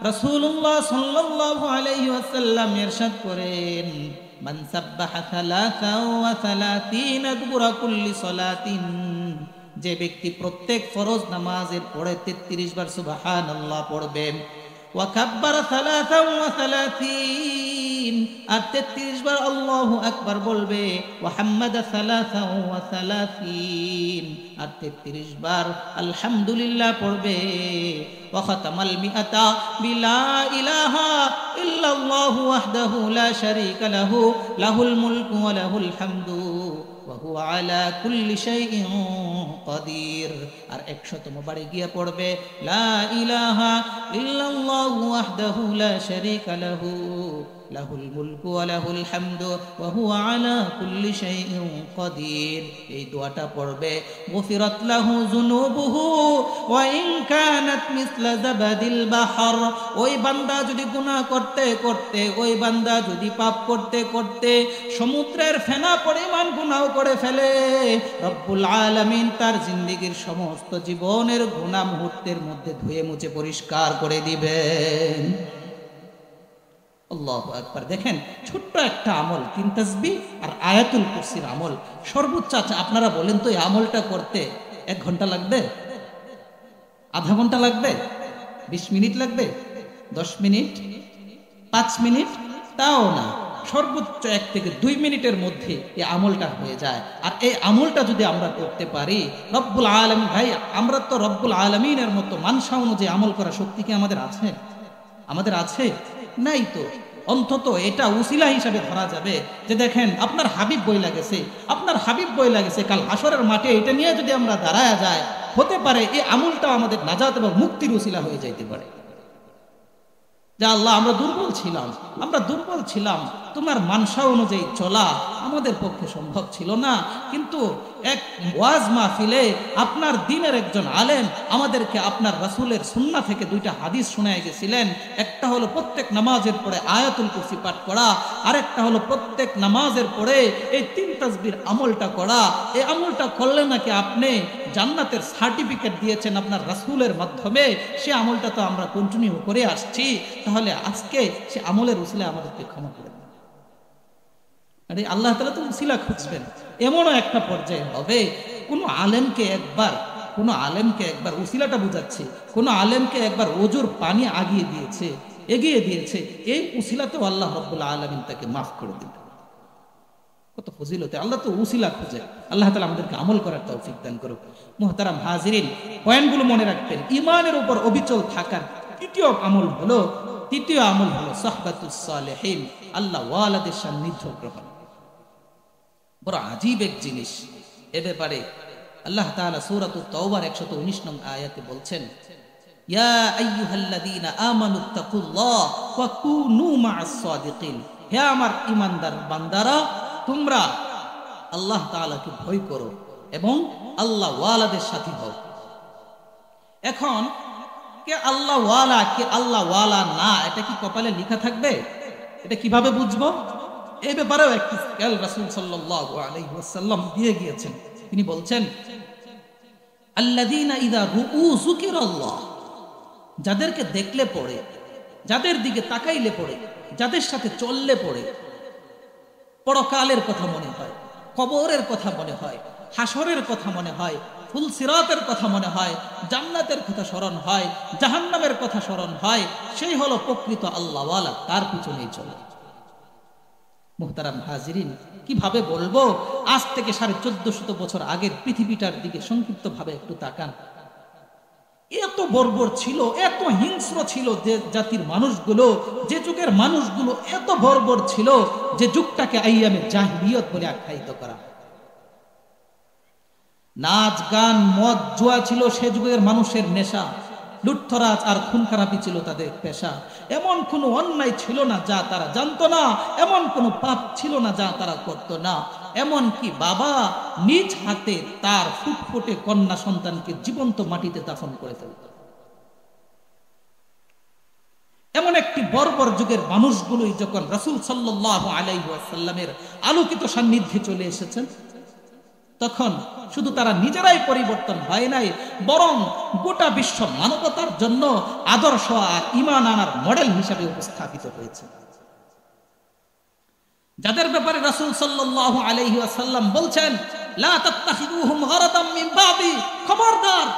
রাসূলুল্লাহ সাল্লাল্লাহু আলাইহি ওয়াসাল্লাম ইরশাদ করেন, মান সাব্বাহা সালাসাও ওয়া সালাসিনা দুবুরা কুল্লি সালাতিন, যে ব্যক্তি প্রত্যেক ফরজ নামাজের পরে 33 বার সুবহানাল্লাহ পড়বে, ওয়া কাব্বারা সালাসাও ওয়া সালাসিন, আর 33 বার আল্লাহু আকবার বলবে, ওয়া হাম্মাদা সালাসাও ওয়া সালাসিন, আর 33 বার আলহামদুলিল্লাহ পড়বে, ওয়া খাতামাল মিআতা বিলা ইলাহা ইল্লাল্লাহু ওয়াহদাহু লা শারীকা লাহু লাহুল মুলকু ওয়া লাহুল হামদু ওয়া হুয়া আলা কুল্লি শাইইন কাদির, আর 100তম বারে গিয়ে পড়বে, লা ইলাহা ইল্লাল্লাহু ওয়াহদাহু লা শারীকা লাহু লাহুল মুলকু ওয়া লাহুল হামদু ওয়া হুয়া আলা কুল্লি শাইইন কাদির। এই দোয়াটা পড়বে, গুফিরাত লাহু যুনুবুহু ওয়া ইন কানাত মিসলা যাবাদিল বাহর, ওই বান্দা যদি গুনাহ করতে করতে, ওই বান্দা যদি পাপ করতে করতে সমুদ্রের ফেনা পরিমাণ গুনাহ করে ফেলে, রব্বুল আলামিন তার জিন্দেগীর সমস্ত জীবনের গুনাহ মুহূর্তের মধ্যে ধুয়ে মুছে পরিষ্কার করে দিবেন। আল্লাহু আকবার। দেখেন, ছোট্ট একটা আমল, 3 তাসবিহ আর আয়াতুল কুরসির আমল, সর্বোচ্চ আপনারা বলেন তো এই আমলটা করতে 1 ঘন্টা লাগবে, আধা ঘন্টা লাগবে, 20 মিনিট লাগবে, 10 মিনিট, 5 মিনিট, তাও না, সর্বোচ্চ 1 থেকে 2 মিনিটের মধ্যে এই আমলটা হয়ে যায়। আর এই আমলটা যদি আমরা করতে পারি, রব্বুল আলামিন, ভাই আমরা তো রব্বুল আলামিনের মতো মানসা অনুযায়ী আমল করার শক্তি কি আমাদের আছে? আমাদের আছে? নাই তো। অন্তত এটা উসিলা হিসাবে ধরা যাবে যে দেখেন আপনার হাবিব বইলা গেছে, আপনার হাবিব বইলা গেছে, কাল হাসরের মাঠে এটা নিয়ে যদি আমরা দাঁড়ায়া যায়, হতে পারে এই আমলটা আমাদের নাজাত এবং মুক্তির উসিলা হয়ে যাইতে পারে। যে আল্লাহ, আমরা দুর্বল ছিলাম, তোমার মানসা অনুযায়ী চলা আমাদের পক্ষে সম্ভব ছিল না, কিন্তু এক ওয়াজ মাহফিলে আপনার দ্বীনের একজন আলেম আমাদেরকে আপনার রাসূলের সুন্নাহ থেকে 2টা হাদিস শোনায় গেছিলেন। একটা হলো প্রত্যেক নামাজের পরে আয়াতুল কুরসি পাঠ করা, আরেকটা হলো প্রত্যেক নামাজের পরে এই 3 তাসবির আমলটা করা। এই আমলটা করলে নাকি আপনি জান্নাতের সার্টিফিকেট দিয়েছেন আপনার রাসূলের মাধ্যমে। সে আমলটা তো আমরা কন্টিনিউ করে আসছি, তাহলে আজকে সে আমলের উসিলা আমাদেরকে ক্ষমা করে দেন। আরে আল্লাহ তাআলা তো উসিলা খুঁজবেন। এমনও একটা পর্যায়ে হবে, কোনো আলেমকে একবার উসিলাটা বুঝাচ্ছে, কোনো আলেমকে একবার ওজুর পানি এগিয়ে দিয়েছে, এই উসিলাতেও আল্লাহ রাব্বুল আলামিন তাকে মাফ করে দিলেন। কত ফজিলতে! আল্লাহ তো উসিলা খুঁজে। আল্লাহ তাআলা আমাদেরকে আমল করার তৌফিক দান করুক। মুহতারাম হাজিরিন, পয়েন্টগুলো মনে রাখবেন। ঈমানের উপর অবিচল থাকার তৃতীয় আমল হলো সুহবাতুস সালেহিন, আল্লাহ ওয়ালাদের সান্নিধ্য গ্রহণ। বড় আজীব এক জিনিস। এ ব্যাপারে আল্লাহ তাআলা সূরাতুত তাওবার 119 নং আয়াতে বলছেন, ইয়া আইয়ুহাল্লাযীনা আমানুত্তাকুল্লাহ ওয়া কুনু মা'আস সাদিকিন, হে আমার ঈমানদার বান্দারা, তোমরা আল্লাহ তাআলাকে ভয় করো এবং আল্লাহ ওয়ালাদের সাথী হও। এখন কে আল্লাহ ওয়ালা, কে আল্লাহ ওয়ালা না, এটা কি কপালে লেখা থাকবে? এটা কিভাবে বুঝবো? এই ব্যাপারেও একটি স্কেল রাসূল সাল্লাল্লাহু আলাইহি ওয়াসাল্লাম দিয়ে গিয়েছেন। তিনি বলছেন, আল্লাযীনা ইযা রুউ যুকিরাল্লাহ, যাদেরকে দেখলে পড়ে, যাদের দিকে তাকাইলে পড়ে, যাদের সাথে চললে পড়ে, পরকালের কথা মনে হয়, কবরের কথা মনে হয়, হাসরের কথা মনে হয়, ফুলসিরাতের কথা মনে হয়, জান্নাতের কথা স্মরণ হয়, জাহান্নামের কথা স্মরণ হয়, সেই হলো প্রকৃত আল্লাহওয়ালা, তার পিছনেই চলে। মুহতারাম হাজিরিন, কিভাবে বলবো? আজ থেকে 1450 বছর আগের পৃথিবীটার দিকে সংক্ষিপ্ত ভাবে একটু তাকান। এত বর্বর ছিল, এত হিংস্র ছিল যে জাতির মানুষগুলো, যে যুগের মানুষগুলো এত বর্বর ছিল যে যুগটাকে আইয়ামে জাহিলিয়ত বলে আখ্যায়িত করা। নাচ গান মদ জুয়া ছিল সে যুগের মানুষের নেশা, লুটতরাজ আর খুন খারাপি ছিল তাদের পেশা। এমন কোনো অন্যায় ছিল না যা তারা জানতো না, এমন কোনো পাপ ছিল না যা তারা করতো না। এমন কি বাবা নিজ হাতে তার ফুটফুটে কন্যা সন্তানকে জীবন্ত মাটিতে দাফন করে ফেলত। এমন একটি বর্বর যুগের মানুষগুলোই যখন রাসূল সাল্লাল্লাহু আলাইহি ওয়াসাল্লামের আলোকিত সান্নিধ্যে চলে এসেছেন, তখন শুধু তারা নিজেরাই পরিবর্তন হয় নাই, বরং গোটা বিশ্ব মানবতার জন্য আদর্শ আর ঈমান আনার মডেল হিসেবে উপস্থাপিত হয়েছে। যাদের ব্যাপারে রাসূল সাল্লাল্লাহু আলাইহি ওয়াসাল্লাম বলছেন লা তাত্তাখিদুহুম গারাদাম মিন বাদি, খবরদার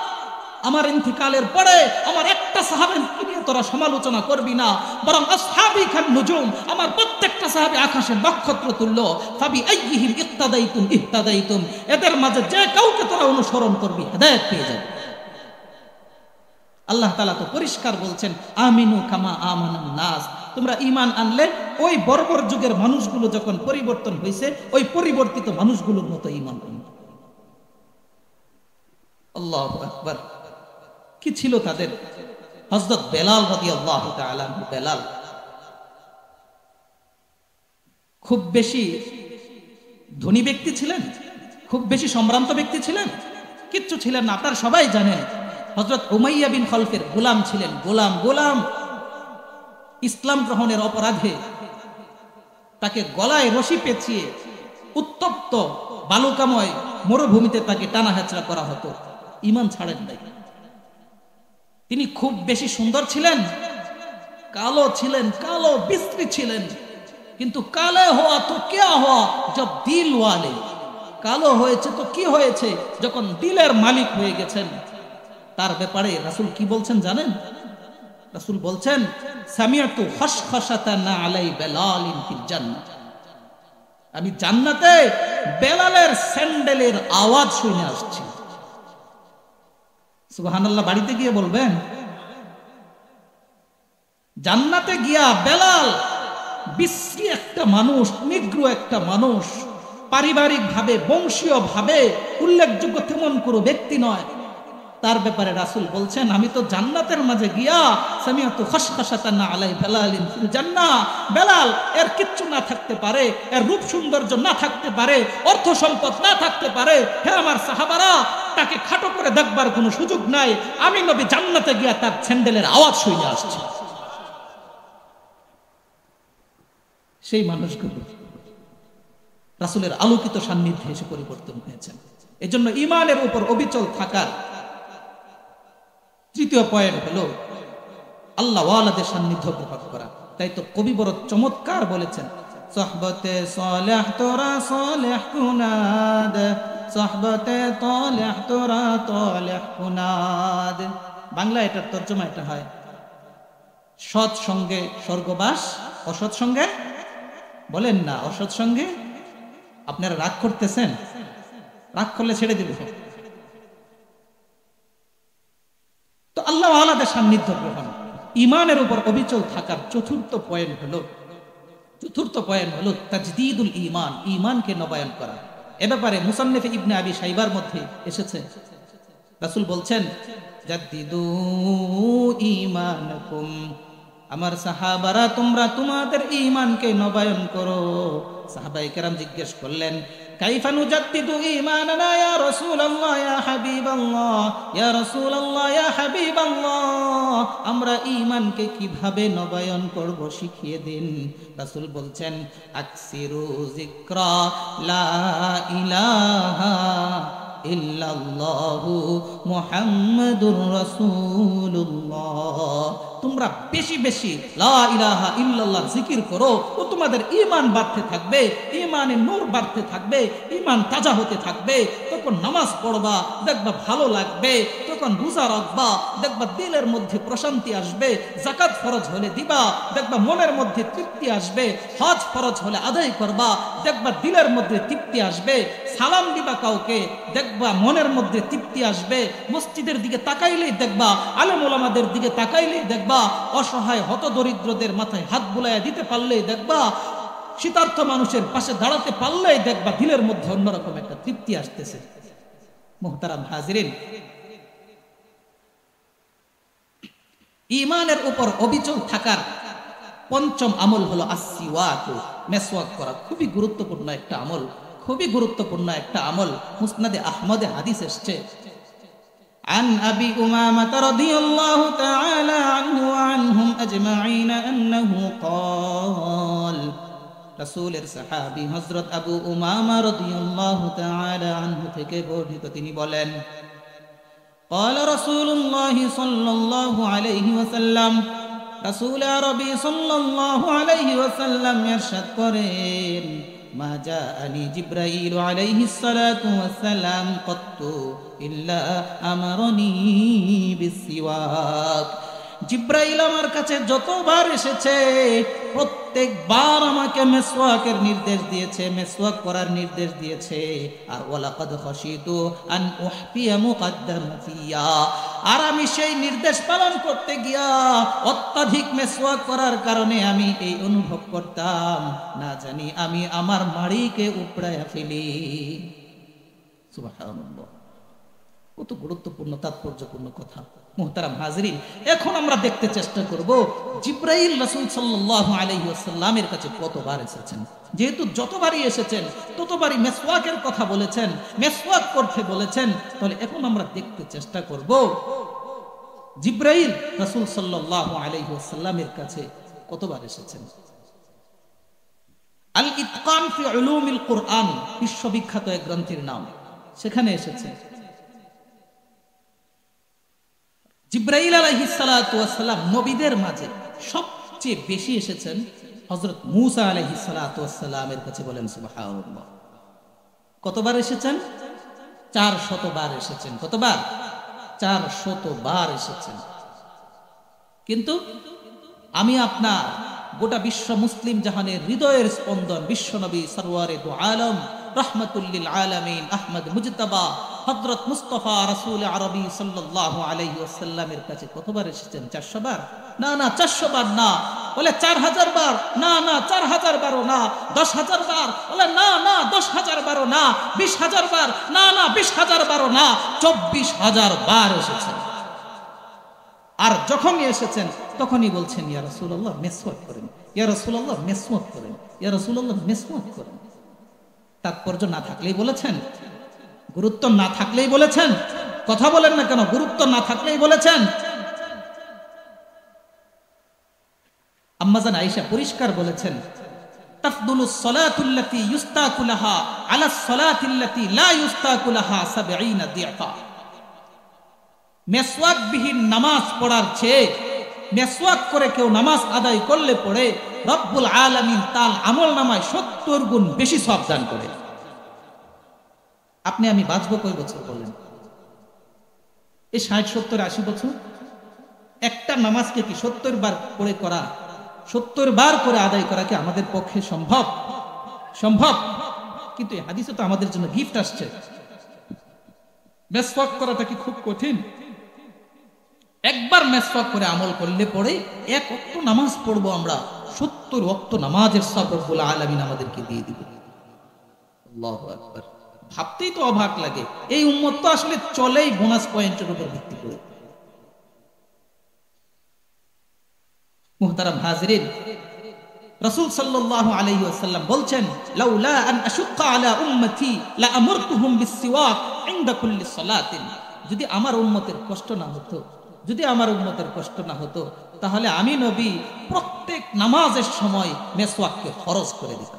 আমার ইন্তিকালের পরে আমার একটা সাহাবীকে নিয়ে তোরা সমালোচনা করবি না, বরং আসহাবী খান নুজুম, আমার প্রত্যেকটা সাহাবী আকাশের নক্ষত্র তুল্য, ফাবি আইয়িহিম ইক্তাদাইতুম ইহতাদাইতুম, এদের মাঝে যে কাউকে তোরা অনুসরণ করবি হেদায়েত পেয়ে যাবে। আল্লাহ তাআলা তো পরিষ্কার বলছেন আমিনু কামা আমানান নাস, তোমরা ঈমান আনলে ওই বর্বর যুগের মানুষগুলো যখন পরিবর্তন হয়েছে ওই পরিবর্তিত মানুষগুলোর মতো ঈমান আনবে। আল্লাহু আকবার। কি ছিল তাদের? হযরত বেলাল রাদিয়াল্লাহু তাআলা আনহু, বেলাল খুব বেশি ধনী ব্যক্তি ছিলেন, খুব বেশি সম্ভ্রান্ত ব্যক্তি ছিলেন? কিচ্ছু ছিলেন না। আপনারা সবাই জানেন হযরত উমাইয়া বিন খলফের গোলাম ছিলেন। গোলাম ইসলাম গ্রহণের অপরাধে তাকে গলায় রশি পেঁচিয়ে উত্তপ্ত বালুকাময় মরুভূমিতে তাকে টানা হেঁচড়া করা হতো, ঈমান ছাড়েন নাই। তিনি খুব বেশি সুন্দর ছিলেন, কালো ছিলেন, কালো বিশ্রী ছিলেন, কিন্তু কালে হওয়া তো ক্যা হওয়া জব দিল ওয়ালে, কালো হয়েছে তো কি হয়েছে যখন দিলের মালিক হয়ে গেছেন। তার ব্যাপারে রাসূল কি বলছেন জানেন? রাসূল বলছেন সামিআতু খশখশাতান আলাই বেলালিন ফিল জান্নাহ, আমি জান্নাতে বেলালের স্যান্ডেলের আওয়াজ শুনে আসছি। সুবহানাল্লাহ। বাড়িতে গিয়ে বলবেন। জান্নাতে গিয়া বেলাল বিশ্রী একটা মানুষ, নিগ্র একটা মানুষ, পারিবারিক ভাবে বংশীয় ভাবে উল্লেখযোগ্য তেমন কোনো ব্যক্তি নয়। তার ব্যাপারে রাসূল বলছেন আমি তো জান্নাতের মাঝে গিয়া সামিআতু খশখশাতান আলাই বেলালিন ফিল জান্নাহ, বেলাল এর কিচ্ছু না থাকতে পারে, এর রূপ সৌন্দর্য না থাকতে পারে, অর্থ সম্পদ না থাকতে পারে, হে আমার সাহাবারা তাকে খাটো করে দেখবার কোনো সুযোগ নাই, আমি নবী জান্নাতে গিয়া তার স্যান্ডেলের আওয়াজ শুনে আসছি। সেই মানুষগুলো রাসূলের আলোকিত সান্নিধ্যে এসে পরিবর্তন হয়েছেন। এজন্য ঈমানের উপর অবিচল থাকার তৃতীয় পয়েন্ট হলো আল্লাহ ওয়ালাদের সান্নিধ্য গ্রহণ করা। তাই তো কবি বড় চমৎকার বলেছেন সোহবতে সালেহ তোরা সালেহ কুনাদ, সোহবতে তালেহ তোরা তালেহ কুনাদ। বাংলা এটার তর্জমা এটা হয় সৎ সঙ্গে স্বর্গবাস, অসৎ সঙ্গে বলেন না, অসৎ সঙ্গে। আপনারা রাগ করতেছেন, রাগ করলে ছেড়ে দিব। তো আল্লাহ ওয়ালাদের সান্নিধ্য গ্রহণ, ঈমানের উপর অবিচল থাকার চতুর্থ পয়েন্ট হলো তাজদীদুল ঈমান, ঈমানকে নবায়ন করা। এ ব্যাপারে মুসান্নিফ ইবনে আবি শাইবার মধ্যে এসেছে রাসূল বলছেন জাদ্দিদু ঈমানাকুম, আমার সাহাবারা তোমরা তোমাদের ঈমানকে নবায়ন করো। সাহাবায়ে কেরাম জিজ্ঞেস করলেন কাইফা নুজাদ্দিদু ঈমানানা ইয়া রাসূলুল্লাহ ইয়া হাবিবাল্লাহ, ইয়া রাসূলুল্লাহ ইয়া হাবিবাল্লাহ, আমরা ঈমানকে কিভাবে নবায়ন করব শিখিয়ে দিন। রাসূল বলছেন আকসিরু যিকরা লা ইলাহা ইল্লাল্লাহু মুহাম্মাদুর রাসূলুল্লাহ, তোমরা বেশি বেশি লা ইলাহা ইল্লাল্লাহ জিকির করো, ও তোমাদের ঈমান বাড়তে থাকবে, ঈমানে নূর বাড়তে থাকবে, ঈমান তাজা হতে থাকবে। তখন নামাজ পড়বা দেখবা ভালো লাগবে, তখন রোজা রাখবা দেখবা দিলের মধ্যে প্রশান্তি আসবে, যাকাত ফরজ হলে দিবা দেখবা মনের মধ্যে তৃপ্তি আসবে, হজ ফরজ হলে আদায় করবা দেখবা দিলের মধ্যে তৃপ্তি আসবে, সালাম দিবা কাউকে দেখবা মনের মধ্যে তৃপ্তি আসবে, মসজিদের দিকে তাকাইলেই দেখবা, আলেম ওলামাদের দিকে তাকাইলেই দেখবা, অসহায় হতদরিদ্রদের মাথায় হাত বুলাইয়া দিতে পারলেই দেখবা, শীতার্থ মানুষের পাশে দাঁড়াতে পারলেই দেখবা দিলের মধ্যে অন্যরকম একটা তৃপ্তি আসতেছে। মুহতারাম হাজিরিন, ঈমানের উপর অবিচল থাকার পঞ্চম আমল হলো আসসিওয়াক, মেসওয়াক করা। খুবই গুরুত্বপূর্ণ একটা আমল, খুবই গুরুত্বপূর্ণ একটা আমল। মুসনাদে আহমদে হাদিস এসেছে عن أبي أمامة رضي الله تعالى عنه وعنهم أجمعين أنه قال رسول الصحابي حضرت أبو أمامة رضي الله تعالى عنه থেকে বর্ণিত তিনি বলেন قال رسول الله صلى الله عليه وسلم রাসূল আরবি সাল্লাল্লাহু আলাইহি ওয়াসাল্লাম ইরশাদ করেন, মা জাআনি জিবরাইল আলাইহিস সালাতু ওয়াসসালাম কত্তু ইল্লা আমারনি বিসওয়াক। জিব্রাইল আমার কাছে যতবার এসেছে প্রত্যেকবার আমাকে মেসওয়াকের নির্দেশ দিয়েছে, মেসওয়াক করার নির্দেশ দিয়েছে। আর ওয়ালাকাদ খাশিতু আন উহফিয়া মুকাদ্দামাতিয়া, আর আমি সেই নির্দেশ পালন করতে গিয়া অত্যাধিক মেসওয়াক করার কারণে আমি এই অনুভব করতাম না জানি আমি আমার মাড়িকে উপড়াইয়া ফেলি। সুবহানাল্লাহ, কত গুরুত্বপূর্ণ তাৎপর্যপূর্ণ কথা। মুহতারাম হাজরিন, এখন আমরা দেখতে চেষ্টা করব জিব্রাইল রাসূল সাল্লাল্লাহু আলাইহি ওয়াসাল্লামের কাছে কতবার এসেছেন। যেহেতু যতবারই এসেছেন ততবারই মেসওয়াকের কথা বলেছেন, মেসওয়াক করতে বলেছেন, তাহলে এখন আমরা দেখতে চেষ্টা করব জিব্রাইল রাসূল সাল্লাল্লাহু আলাইহি ওয়াসাল্লামের কাছে কতবার এসেছেন। আল ইতকান ফি উলুমিল কুরআন বিশ্ববিখ্যাত এক গ্রন্থের নাম, সেখানে এসেছে জিব্রাইল আলাইহিস সালাতু ওয়াস সালাম নবীদের মাঝে সবচেয়ে বেশি এসেছেন হযরত মূসা আলাইহিস সালাতু ওয়াস সালামের কাছে। বলেন সুবহানাল্লাহ। কতবার এসেছেন? 400 বার এসেছেন। কতবার? 400 বার এসেছেন। কিন্তু আমি আপনার গোটা বিশ্ব মুসলিম জাহানের হৃদয়ের স্পন্দন বিশ্বনবী সরওয়ারে দু আলম রাহমাতুল লিল আলামিন আহমদ মুজতবা হযরত মুস্তাফা রাসূল আরবি সাল্লাল্লাহু আলাইহি ওয়াসাল্লামের কাছে কতবার এসেছেন? 400 বার? না না, 400 বার না। বলে 4000 বার? না না, 4000 বারও না। 10000 বার? বলে না না, 10000 বারও না। 20000 বার? না না, 20000 বারও না। 24000 বার এসেছেন। আর যখনই এসেছেন তখনই বলছেন, ইয়া রাসূলুল্লাহ মেসওয়াক করেন, ইয়া রাসূলুল্লাহ মেসওয়াক করেন, ইয়া রাসূলুল্লাহ মেসওয়াক করেন। তাৎপর্য না থাকলেই বলেছেন, গুরুত্ব না থাকলেই বলেছেন। কথা বলেন না কেন? গুরুত্ব না থাকলেই বলেছেন। আম্মাজান আয়েশা পরিষ্কার বলেছেন, তাফদুলুস সালাতুল্লাতী ইউস্তাকু লাহা আলাস সালাতিল্লাতী লা ইউস্তাকু লাহা 70 দিফা। মেসওয়াক বিহীন নামাজ পড়ার চেয়ে মেসওয়াক করে কেউ নামাজ আদায় করলে পড়ে রব্বুল আলামিন তার আমলনামায় 70 গুণ বেশি সওয়াব দান করে। আপনি আমি বাঁচবো কয় বছর বলেন? এই 60, 70, 80 বছর? একটা নামাজকে কি 70 বার করে করা, 70 বার করে আদায় করা কি আমাদের পক্ষে সম্ভব? সম্ভব। কিন্তু এই হাদিসে তো আমাদের জন্য গিফট আসছে। মেসওয়াক করাটা কি খুব কঠিন? একবার মেসওয়াক করে আমল করলে পরে 1 ওয়াক্ত নামাজ পড়বো আমরা, 70 ওয়াক্ত নামাজের সওয়াব রব্বুল আলামিন আমাদেরকে দিয়ে দিবেন। আল্লাহু আকবার। ভাবতেই তো অবাক লাগে, এই উম্মত তো আসলে চলেই বোনাস পয়েন্টের উপর ভিত্তি করে। মুহতারাম হাজিরিন, রাসূল সাল্লাল্লাহু আলাইহি ওয়াসাল্লাম বলছেন, লাউলা আন আশুক্কা আলা উম্মতি লা আমরতুহুম বিসওয়াক ইনদা কুল্লি সালাতিন। যদি আমার উম্মতের কষ্ট না হতো, যদি আমার উম্মতের কষ্ট না হতো, তাহলে আমি নবী প্রত্যেক নামাজের সময় মেসওয়াককে ফরজ করে দিতাম।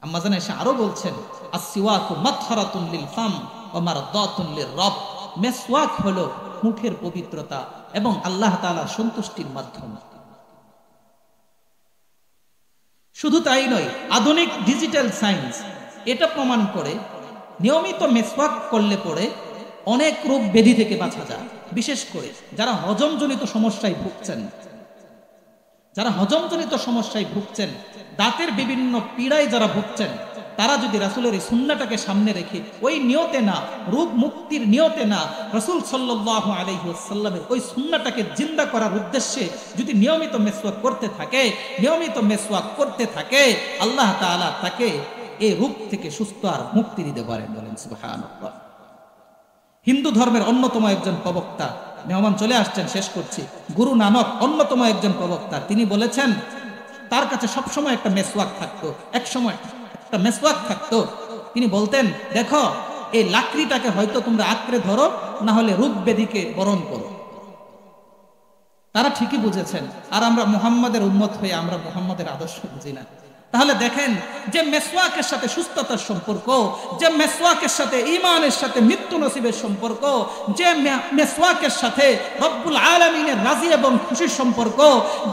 আম্মা জান আয়েশা আরো বলছেন, আসওয়াকু মাতহারাতুন লিল ফাম ওয়া মারদাতুন লির রব। মেসওয়াক হলো মুখের পবিত্রতা এবং আল্লাহ তাআলার সন্তুষ্টির মাধ্যম। শুধু তাই নয়, আধুনিক ডিজিটাল সায়েন্স এটা প্রমাণ করে নিয়মিত মেসওয়াক করলে পরে অনেক রোগ ব্যাধি থেকে বাঁচা যায়। বিশেষ করে যারা হজমজনিত সমস্যায় ভুগছেন, যারা হজমজনিত সমস্যায় ভুগছেন, দাঁতের বিভিন্ন পীড়ায় যারা ভুগছেন, তারা যদি রাসূলের এই সুন্নাহটাকে সামনে রেখে ওই নিয়তে না, রোগ মুক্তির নিয়তে না, রাসূল সাল্লাল্লাহু আলাইহি ওয়াসাল্লামের ওই সুন্নাহটাকে জিন্দা করার উদ্দেশ্যে যদি নিয়মিত মেসওয়াক করতে থাকে, নিয়মিত মেসওয়াক করতে থাকে, আল্লাহ তাআলা তাকে এই রোগ থেকে সুস্থ আর মুক্তি দিতে পারেন। বলেন সুবহানাল্লাহ। হিন্দু ধর্মের অন্যতম একজন প্রবক্তা, মেহমান চলে আসছেন, শেষ করছি, গুরু নানক অন্যতম একজন প্রবক্তা, তিনি বলেছেন তার কাছে সবসময় একটা মেসওয়াক থাকতো, এক সময় একটা মেসওয়াক থাকতো। তিনি বলতেন, দেখো এই লাকড়িটাকে হয়তো তোমরা আঁকড়ে ধরো, না হলে রোগ ব্যাধিকে বরণ করো। তারা ঠিকই বুঝেছেন। আর আমরা মুহাম্মাদের উম্মত হয়ে আমরা মুহাম্মাদের আদর্শ বুঝি না, তাহলে দেখেন যে মেসওয়াকের সাথে সুস্থতার সম্পর্ক, যে মেসওয়াকের সাথে ঈমানের সাথে মৃত্যু নসিবের সম্পর্ক, যে মেসওয়াকের সাথে রব্বুল আলামিনের রাজি এবং খুশির সম্পর্ক,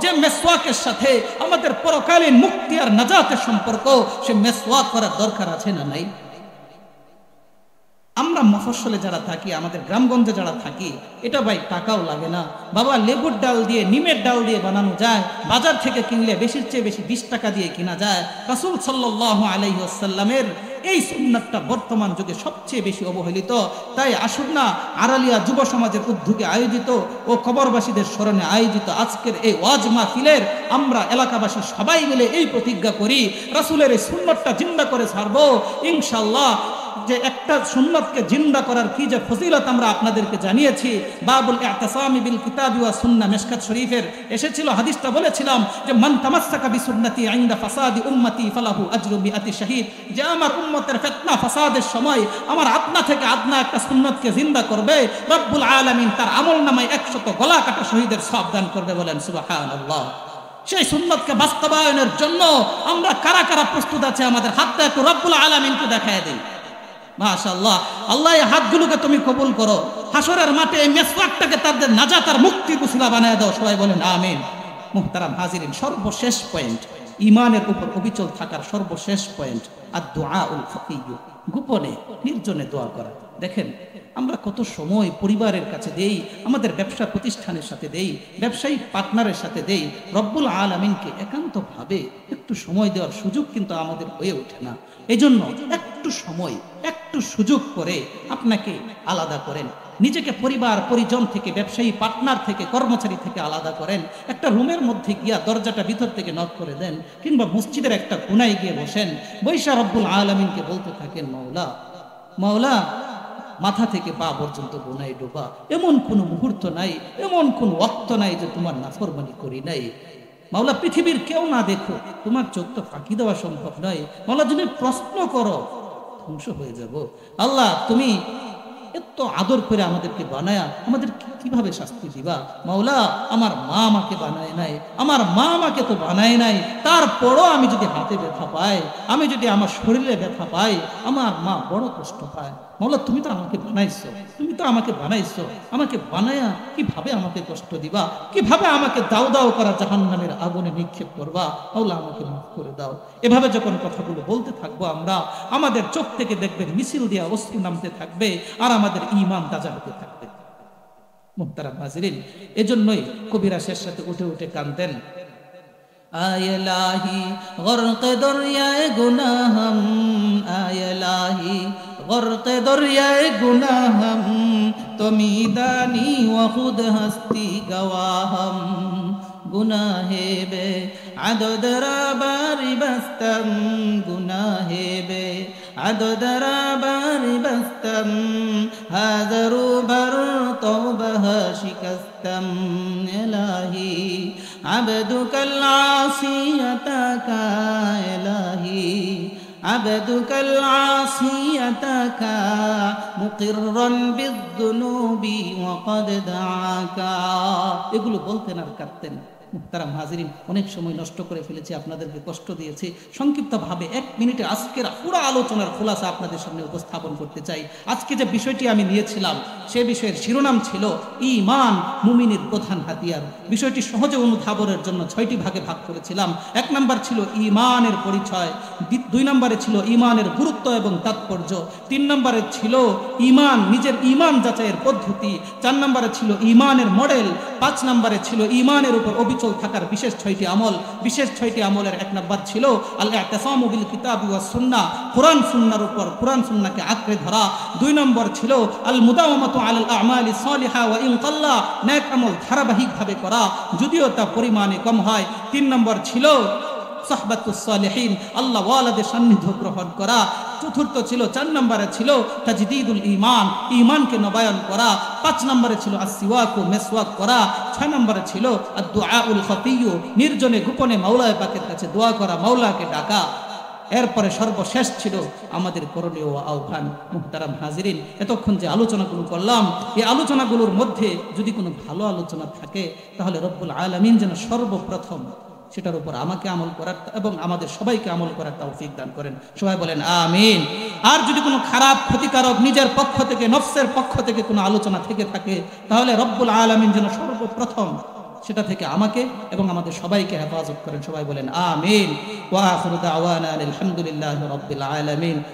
যে মেসওয়াকের সাথে আমাদের পরকালীন মুক্তি আর নাজাতের সম্পর্ক, সে মেসওয়াক করার দরকার আছে না নাই? আমরা মফস্বলে যারা থাকি, আমাদের গ্রামগঞ্জে যারা থাকি, এটা ভাই টাকাও লাগে না বাবা, লেবুর ডাল দিয়ে নিমের ডাল দিয়ে বানানো যায়, বাজার থেকে কিনলে বেশির চেয়ে বেশি 20 টাকা দিয়ে কিনা যায়। রাসূল সাল্লাল্লাহু আলাইহি ওয়াসাল্লামের এই সুন্নাতটা বর্তমান যুগে সবচেয়ে বেশি অবহেলিত। তাই আসুন না, আড়ালিয়া যুব সমাজের উদ্যোগে আয়োজিত ও কবরবাসীদের স্মরণে আয়োজিত আজকের এই ওয়াজ মাহফিলের আমরা এলাকাবাসী সবাই মিলে এই প্রতিজ্ঞা করি, রাসূলের এই সুন্নাতটা জিন্দা করে ছাড়বো ইনশাআল্লাহ। যে একটা সুন্নাতকে জিন্দা করার কি যে ফজিলত আমরা আপনাদেরকে জানিয়েছি। বাবুল ইতিসামি বিল কিতাবি ওয়া সুন্নাহ, মিশকাত শরীফের এসেছিল, হাদিসটা বলেছিলাম যে মান তামাসসাকা বিসুন্নতি ইনদা ফাসাদি উম্মতি ফালাহু আজরু মিআতি শাহীদ, যে আমার উম্মতের ফিতনা ফাসাদের সময় আমার আপনা থেকে আপনা একটা সুন্নাতকে জিন্দা করবে, রব্বুল আলামিন তার আমলনামায় 100 গলা কাটা শহীদের সওয়াব দান করবে। বলেন সুবহানাল্লাহ। সেই সুন্নাতকে বাস্তবায়নের জন্য আমরা কারা কারা প্রস্তুত আছে? আমাদের হাতটা একটু রব্বুল আলামিনকে দেখায় দেই। মাশাআল্লাহ, আল্লাহ এই হাতগুলোকে তুমি কবুল করো, হাসরের মাঠে এই মেসওয়াকটাকে তাদের নাজাত আর মুক্তির উসিলা বানায় দাও। সবাই বলেন আমিন। মুহতারাম হাজিরিন, সর্বশেষ পয়েন্ট, ঈমানের উপর অবিচল থাকার সর্বশেষ পয়েন্ট, আদ-দুআউল খাফিয়্যু, গোপনে নির্জনে দোয়া করা। দেখেন আমরা কত সময় পরিবারের কাছে দেই, আমাদের ব্যবসা প্রতিষ্ঠানের সাথে দেই, ব্যবসায়িক পার্টনারের সাথে দেই, রব্বুল আলামিনকে একান্তভাবে একটু সময় দেওয়ার সুযোগ কিন্তু আমাদের হয়ে ওঠে না। এজন্য একটু সময়, একটু সুযোগ করে আপনাকে আলাদা করেন, নিজেকে পরিবার পরিজন থেকে, ব্যবসায়ী পার্টনার থেকে, কর্মচারী থেকে আলাদা করেন। একটা রুমের মধ্যে গিয়া দরজাটা ভিতর থেকে নক করে দেন, কিংবা মসজিদের একটা কোনায় গিয়ে বসেন, বৈশা রব্বুল আলামিনকে বলতে থাকেন, মাওলা মাওলা, মাথা থেকে পা পর্যন্ত গুনাহে ডোবা, এমন কোনো মুহূর্ত নাই, এমন কোন ওয়াক্ত নাই যে তোমার নাফরমানি করি নাই। মাওলা পৃথিবীর কেউ না দেখো, তোমার চোখ তো ফাঁকি দেওয়া সম্ভব নয়। মাওলা যদি প্রশ্ন করো ধ্বংস হয়ে যাব। আল্লাহ তুমি এত আদর করে আমাদেরকে বানায়া আমাদের কিভাবে শাস্তি দিবা? মাওলা আমার মা আমাকে বানায় নাই, আমার মা আমাকে তো বানায় নাই, তারপরও আমি যদি হাতে ব্যথা পাই, আমি যদি আমার শরীরে ব্যথা পাই, আমার মা বড় কষ্ট পায়। মাওলা তুমি তো আমাকে বানাইছো, তুমি তো আমাকে বানাইছো, আমাকে বানায়া কিভাবে আমাকে কষ্ট দিবা? কিভাবে আমাকে দাও দাও করা জাহান্নামের আগুনে নিক্ষেপ করবা? মাওলা আমাকে মাফ করে দাও। এভাবে যখন কথাগুলো বলতে থাকবো আমরা, আমাদের চোখ থেকে দেখবেন মিছিল দিয়া অশ্রু নামতে থাকবে আর আমাদের ঈমান তাজা হতে থাকবে। মুহতারাম হাজিরিন, এজন্যই কবিরা শেষ সাথে উঠে উঠে কাঁদতেন, আয় ইলাহি গরক দরিয়ায়ে গুনাহম, আয় ইলাহি গরক দরিয়ায়ে গুনাহম, তুমি দানি ওয়া খুদ হস্তি গওয়াহম, গুনাহে বে আদদরা বারি বস্তম, গুনাহে বে আদদরা বারি বস্তম, হাজারু বার তওবাহ শিকস্তম, ইলাহি আবদুকাল আসিয়াতাকা, ইলাহি আবদুকাল আসিয়াতাকা, মুকিররান বিযুনুবি ওয়া ক্বাদ দাআকা। এগুলো বলতেন আর কাঁদতেন। মুহতারাম হাজিরিন, অনেক সময় নষ্ট করে ফেলেছি, আপনাদেরকে কষ্ট দিয়েছি। সংক্ষিপ্তভাবে 1 মিনিটে আজকের পুরো আলোচনার খোলাসা আপনাদের সামনে উপস্থাপন করতে চাই। আজকে যে বিষয়টি আমি নিয়েছিলাম, সে বিষয়ের শিরোনাম ছিল ঈমান মুমিনের প্রধান হাতিয়ার। বিষয়টি সহজে অনুধাবনের জন্য 6টি ভাগে ভাগ করেছিলাম। 1 নম্বর ছিল ঈমানের পরিচয়, 2 নম্বরে ছিল ঈমানের গুরুত্ব এবং তাৎপর্য, 3 নম্বরে ছিল ঈমান, নিজের ঈমান যাচাইয়ের পদ্ধতি, 4 নম্বরে ছিল ঈমানের মডেল, 5 নম্বরে ছিল ঈমানের উপর অবিচল থাকার বিশেষ 6টি আমল। বিশেষ 6টি আমলের 1 নম্বর ছিল আল ইতিসামু বিল কিতাবি ওয়াস সুন্নাহ, কোরআন সুন্নাহর উপর, কোরআন সুন্নাহকে আঁকড়ে ধরা। 2 নম্বর ছিল আল মুদাওয়ামাতু আলাল আমালি সালিহা ওয়া ইন কাল্লা, নেক আমল ধারাবাহিকভাবে করা যদিও তা পরিমাণে কম হয়। 3 নম্বর ছিল সাহবাতুস সালিহিন, আল্লাহ ওয়ালাদের সান্নিধ্য গ্রহণ করা। 4র্থ ছিল, 4 নম্বরে ছিল তাজদীদুল ঈমান, ঈমানকে নবায়ন করা। 5 নম্বরে ছিল আসওয়াকু, মেসওয়াক করা। 6 নম্বরে ছিল আদ-দুআউল খাফিয়্যু, নির্জনে গোপনে মাওলা পাকের কাছে দোয়া করা, মাওলাকে ডাকা। এরপরে সর্বশেষ ছিল আমাদের করণীয় আহ্বান। মুহতারাম হাজিরিন, এতক্ষণ যে আলোচনাগুলো করলাম, এই আলোচনাগুলোর মধ্যে যদি কোনো ভালো আলোচনা থাকে, তাহলে রব্বুল আলামিন যেন সর্বপ্রথম সেটার উপর আমাকে আমল করার এবং আমাদের সবাইকে আমল করার তৌফিক দান করেন। সবাই বলেন আমিন। আর যদি কোনো খারাপ ক্ষতিকারক নিজের পক্ষ থেকে, নফসের পক্ষ থেকে কোনো আলোচনা থেকে থাকে, তাহলে রব্বুল আলামিন যেন সর্বপ্রথম সেটা থেকে আমাকে এবং আমাদের সবাইকে হেফাজত করেন। সবাই বলেন আমিন। ওয়া আখিরু দাওয়ানা আলহামদুলিল্লাহি রাব্বিল আলামিন।